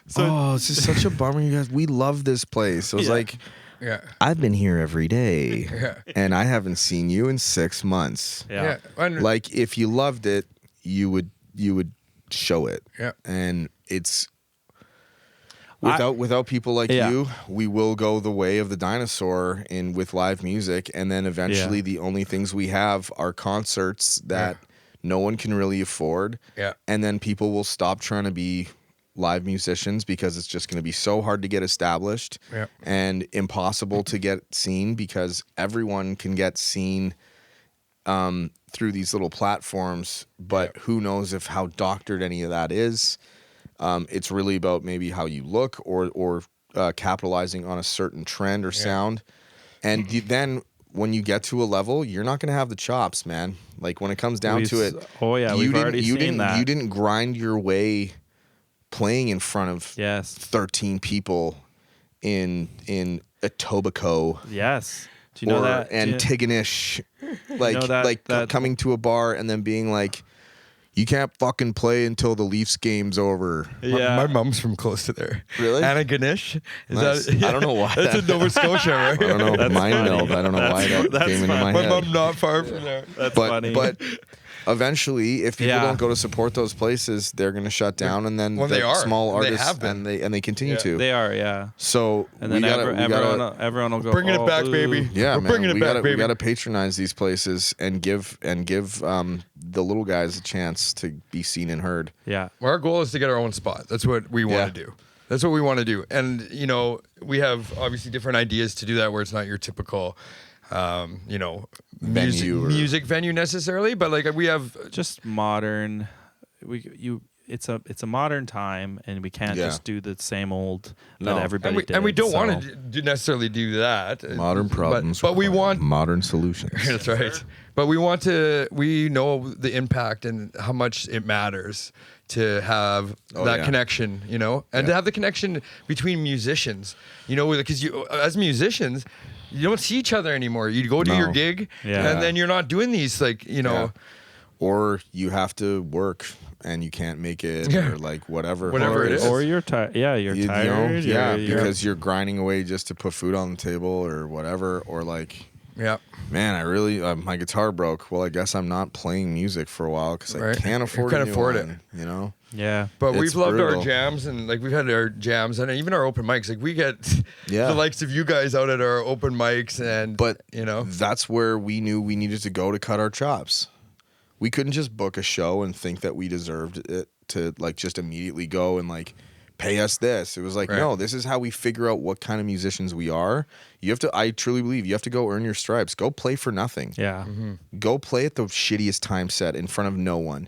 So it's just such a bummer, you guys. We love this place. I was like, I've been here every day, and I haven't seen you in 6 months. Yeah. Like if you loved it, you would show it. Yeah. And it's. Without people like you, we will go the way of the dinosaur with live music, and then eventually the only things we have are concerts that no one can really afford. Yeah. And then people will stop trying to be live musicians because it's just going to be so hard to get established and impossible to get seen, because everyone can get seen through these little platforms, but who knows if how doctored any of that is. It's really about maybe how you look or capitalizing on a certain trend or sound. And then when you get to a level, you're not going to have the chops, man. Like when it comes down to it. Oh yeah, we've already seen that. You didn't grind your way playing in front of 13 people in Etobicoke. Yes. Do you know that? Antigonish. Coming to a bar and then being like, you can't fucking play until the Leafs game's over. Yeah. My mom's from close to there. Really? Antigonish? Nice. I don't know why. That's in Nova Scotia, right? I don't know. That's Mind funny. meld. I don't know why that came into my head. My mom not far from there. That's funny. But eventually, if people don't go to support those places, they're going to shut down, and then they are. small artists they have been. and they continue to. They are, yeah. So and then everyone will go, bringing it back, baby. Yeah, We're man. bringing it back, baby. We got to patronize these places and give the little guys a chance to be seen and heard. Yeah. Well, our goal is to get our own spot. That's what we want to do. That's what we want to do. And, we have obviously different ideas to do that where it's not your typical, music venue necessarily, but like we have just modern. It's a modern time, and we can't just do the same old that everybody did. And we don't want to necessarily do that. Modern problems, but we want modern solutions. That's right. But we know the impact and how much it matters to have that connection, and to have the connection between musicians, because as musicians, you don't see each other anymore. You go do your No. gig, Yeah. and then you're not doing these like Yeah. Or you have to work and you can't make it, Yeah. or like whatever. Whatever it is. Or you're tired. Yeah, you're You know, tired. yeah, you're- because you're grinding away just to put food on the table or whatever. Or like, yeah. man, I really my guitar broke. Well, I guess I'm not playing music for a while because Right. I can't You afford. can't a new afford it. one, you know. yeah. But It's we've loved our brutal. jams, and like we've had our jams and even our open mics. Like we get Yeah. the likes of you guys out at our open mics, and But you know, that's where we knew we needed to go to cut our chops. We couldn't just book a show and think that we deserved it to like just immediately go and like pay us this. It was like, Right. no, this is how we figure out what kind of musicians we are. You have to, I truly believe you have to go earn your stripes. Go play for nothing. Yeah. Go play at the shittiest time set in front of no one.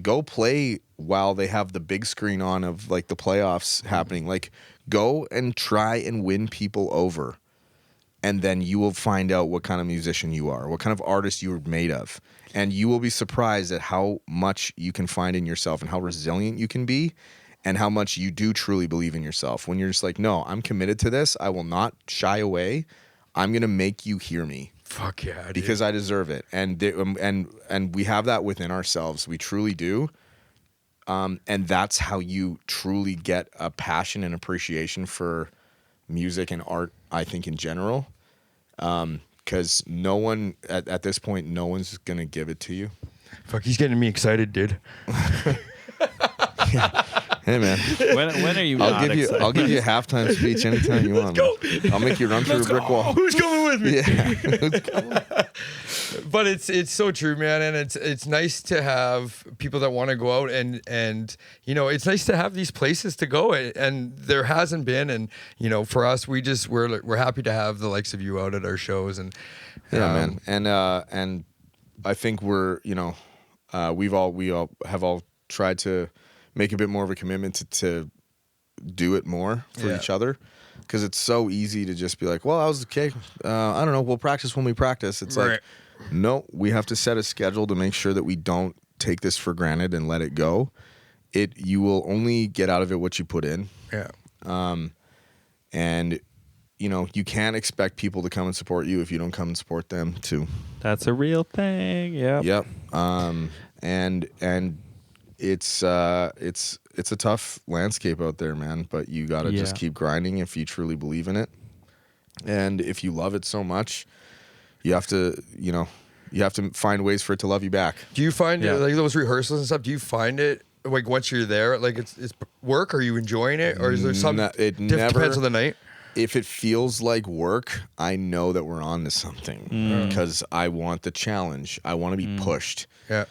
Go play while they have the big screen on of like the playoffs happening. Like go and try and win people over. And then you will find out what kind of musician you are, what kind of artist you are made of. And you will be surprised at how much you can find in yourself and how resilient you can be and how much you do truly believe in yourself. When you're just like, no, I'm committed to this. I will not shy away. I'm going to make you hear me fuck yeah, dude. because I deserve it. And we have that within ourselves. We truly do. And that's how you truly get a passion and appreciation for music and art, I think, in general. Because no one, at this point, no one's going to give it to you. Fuck, he's getting me excited, dude. Hey, man. When are you? I'll not give you excited? a halftime speech anytime you want. Man. I'll make you run through a brick wall. Who's coming with me? Yeah. But it's so true, man, and it's nice to have people that want to go out and you know, it's nice to have these places to go, and there hasn't been, and you know, for us, we're happy to have the likes of you out at our shows, and Yeah, man. And I think we're, you know, we all have all tried to make a bit more of a commitment to do it more for Yeah. each other. Because it's so easy to just be like, well, I was okay. I don't know. We'll practice when we practice. It's Right. like, no, we have to set a schedule to make sure that we don't take this for granted and let it go. You will only get out of it what you put in. yeah. And, you know, you can't expect people to come and support you if you don't come and support them too. That's a real thing. Yeah. Yep. And it's a tough landscape out there, man, but you got to just Yeah. keep grinding if you truly believe in it. And if you love it so much, you have to find ways for it to love you back. Do you find Yeah. like those rehearsals and stuff? Do you find it like once you're there, like it's work? Are you enjoying it, or is there some? It Depends never- on the night. If it feels like work, I know that we're on to something because I want the challenge. I want to be pushed. Yeah.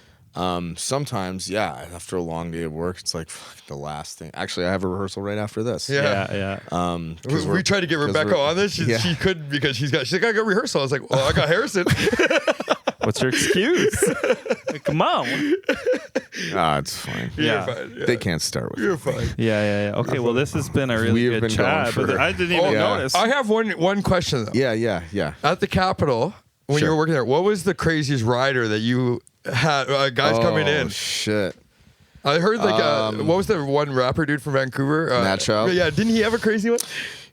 Sometimes, yeah, after a long day of work, it's like fuck, the last thing. Actually, I have a rehearsal right after this. Yeah. Yeah. Yeah. 'Cause We tried to get 'cause Rebecca we're- on this. She, Yeah. she couldn't because she's like, I got rehearsal. I was like, well, I got Harrison. What's your excuse? Come on. It's fine. Yeah. You're fine. Yeah. They can't start with You're me. fine. Yeah. Okay. Well, this has been a really We have good been chat, going but for- I didn't even Yeah. notice. I have one question though. Yeah. At the Capitol, when Sure. you were working there, what was the craziest rider that you had? Guys coming Oh, in. shit. I heard like what was the one rapper dude from Vancouver? Nat Child? Yeah, didn't he have a crazy one?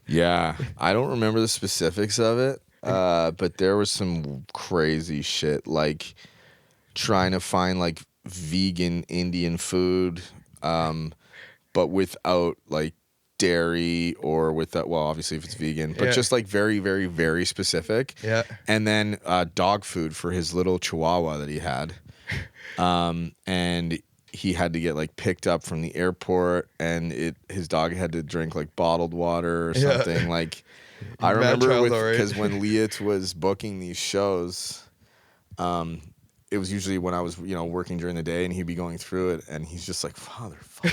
Yeah. I don't remember the specifics of it, but there was some crazy shit, like trying to find like vegan Indian food, but without like dairy or without, well, obviously if it's vegan, but Yeah. just like very, very, very specific. Yeah. And then dog food for his little chihuahua that he had. And he had to get like picked up from the airport, and his dog had to drink like bottled water or Yeah. something. Like I Mad remember child, all right. because when Liat was booking these shows, it was usually when I was, you know, working during the day, and he'd be going through it, and he's just like, "Father, fuck."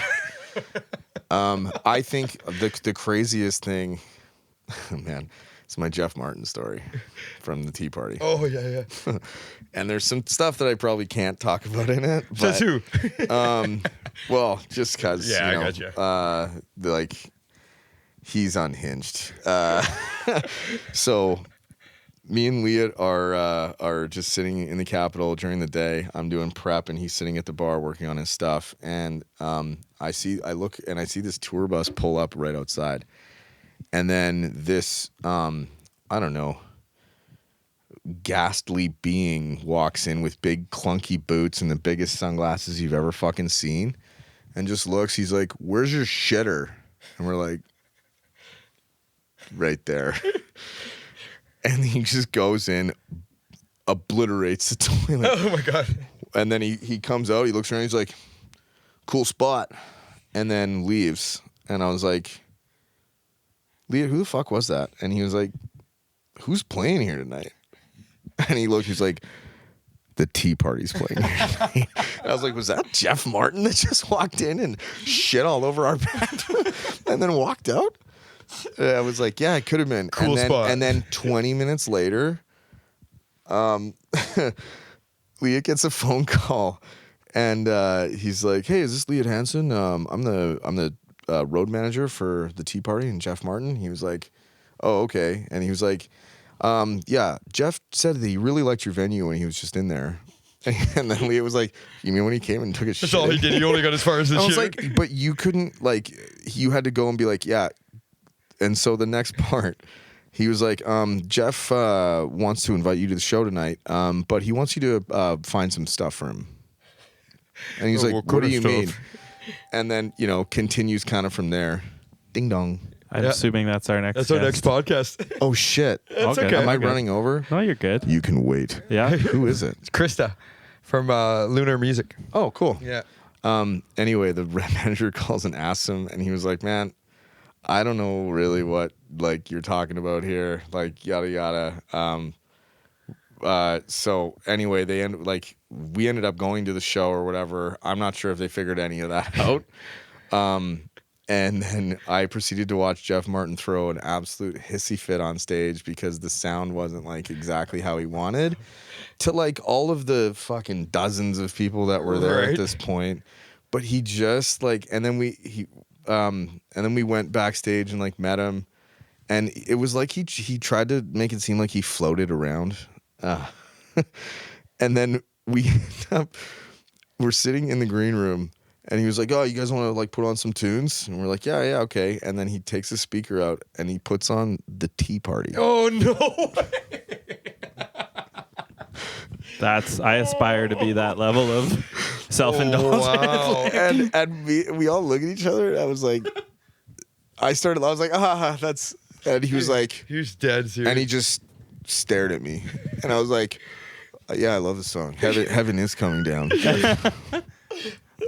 I think the craziest thing, man, it's my Jeff Martin story from the Tea Party. Oh yeah. And there's some stuff that I probably can't talk about in it. Says who? Well, just because, Yeah, you I know, gotcha. like, he's unhinged. So me and Liat are just sitting in the Capitol during the day. I'm doing prep, and he's sitting at the bar working on his stuff. And I look and I see this tour bus pull up right outside. And then this, I don't know, ghastly being walks in with big clunky boots and the biggest sunglasses you've ever fucking seen, and just looks. He's like, "Where's your shitter?" And we're like, "Right there." And he just goes in, obliterates the toilet. Oh my God. And then he comes out, he looks around, he's like, "Cool spot," and then leaves. And I was like, "Leah, who the fuck was that?" And he was like, "Who's playing here tonight?" And he looked, he's like, "The Tea Party's playing here tonight." And I was like, "Was that Jeff Martin that just walked in and shit all over our band and then walked out?" I was like, "Yeah, it could have been." Cool spot. And then 20 minutes later, Leah gets a phone call, and he's like, "Hey, is this Leah Hansen? I'm the road manager for the Tea Party and Jeff Martin." He was like, "Oh, okay." And he was like, "Yeah, Jeff said that he really liked your venue when he was just in there." And then Leah was like, "You mean when he came and took a shit?" That's all he did. He only got as far as the I was shit. like, "But you couldn't, like, you had to go and be like, yeah." And so the next part, he was like, "Jeff wants to invite you to the show tonight, but he wants you to find some stuff for him." And he's Oh, like, what "What kind do of you stuff?" mean?" And then, continues kind of from there. Ding dong. I'm Yeah. assuming that's our next. That's our next guest. podcast. Oh, shit. That's Okay. okay. Am I Okay. running over? No, you're good. You can wait. Yeah. Who is it? It's Krista from Lunar Music. Oh, cool. Yeah. Anyway, the rep manager calls and asks him, and he was like, "Man, I don't know really what like you're talking about here, like yada yada." So anyway, we ended up going to the show or whatever. I'm not sure if they figured any of that out. And then I proceeded to watch Jeff Martin throw an absolute hissy fit on stage because the sound wasn't like exactly how he wanted, to like all of the fucking dozens of people that were there Right. at this point. But he just like, and then we went backstage and like met him, and it was like he tried to make it seem like he floated around, and then we're sitting in the green room, and he was like, "Oh, you guys want to like put on some tunes?" And we're like, "Yeah, okay." And then he takes his speaker out and he puts on the Tea Party. Oh no. I aspire to be that level of self-indulgence. Wow. And we all look at each other, and I was like, I was like, that's, and he was like, He was dead serious. and he just stared at me, and I was like, "Yeah, I love the song. Heaven is coming down."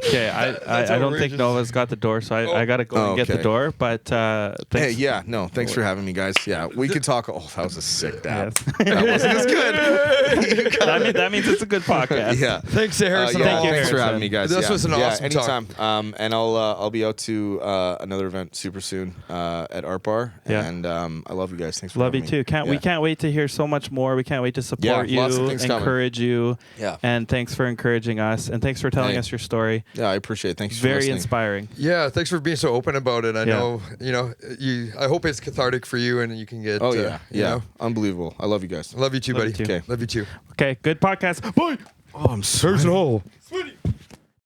Okay, I don't think outrageous. Nova's got the door, so I got to go and get the okay. door. But Hey, thanks. yeah, no, thanks for having me, guys. Yeah, we could talk. Oh, that was a sick dab. Yes. That wasn't as good. that means it's a good podcast. Yeah. Thanks to Harrison. Yeah, Thank you, thanks for Harrison. having me, guys. This yeah. was an awesome anytime. talk. And I'll be out to another event super soon at Art Bar. Yeah. And I love you guys. Thanks for Love you having me. too. We can't wait to hear so much more. We can't wait to support Yeah, lots of you, things coming. encourage you. Yeah. And thanks for encouraging us, and thanks for telling Hey. us your story. Yeah, I appreciate it. Thanks for Very listening. inspiring. Yeah, thanks for being so open about it. I know, I hope it's cathartic for you and you can get. Oh yeah, you know. Unbelievable. I love you guys. Love you too, Love buddy. you too. Okay. Love you too. Okay, good podcast. Bye. Oh, I'm sorry. Harrison Hall.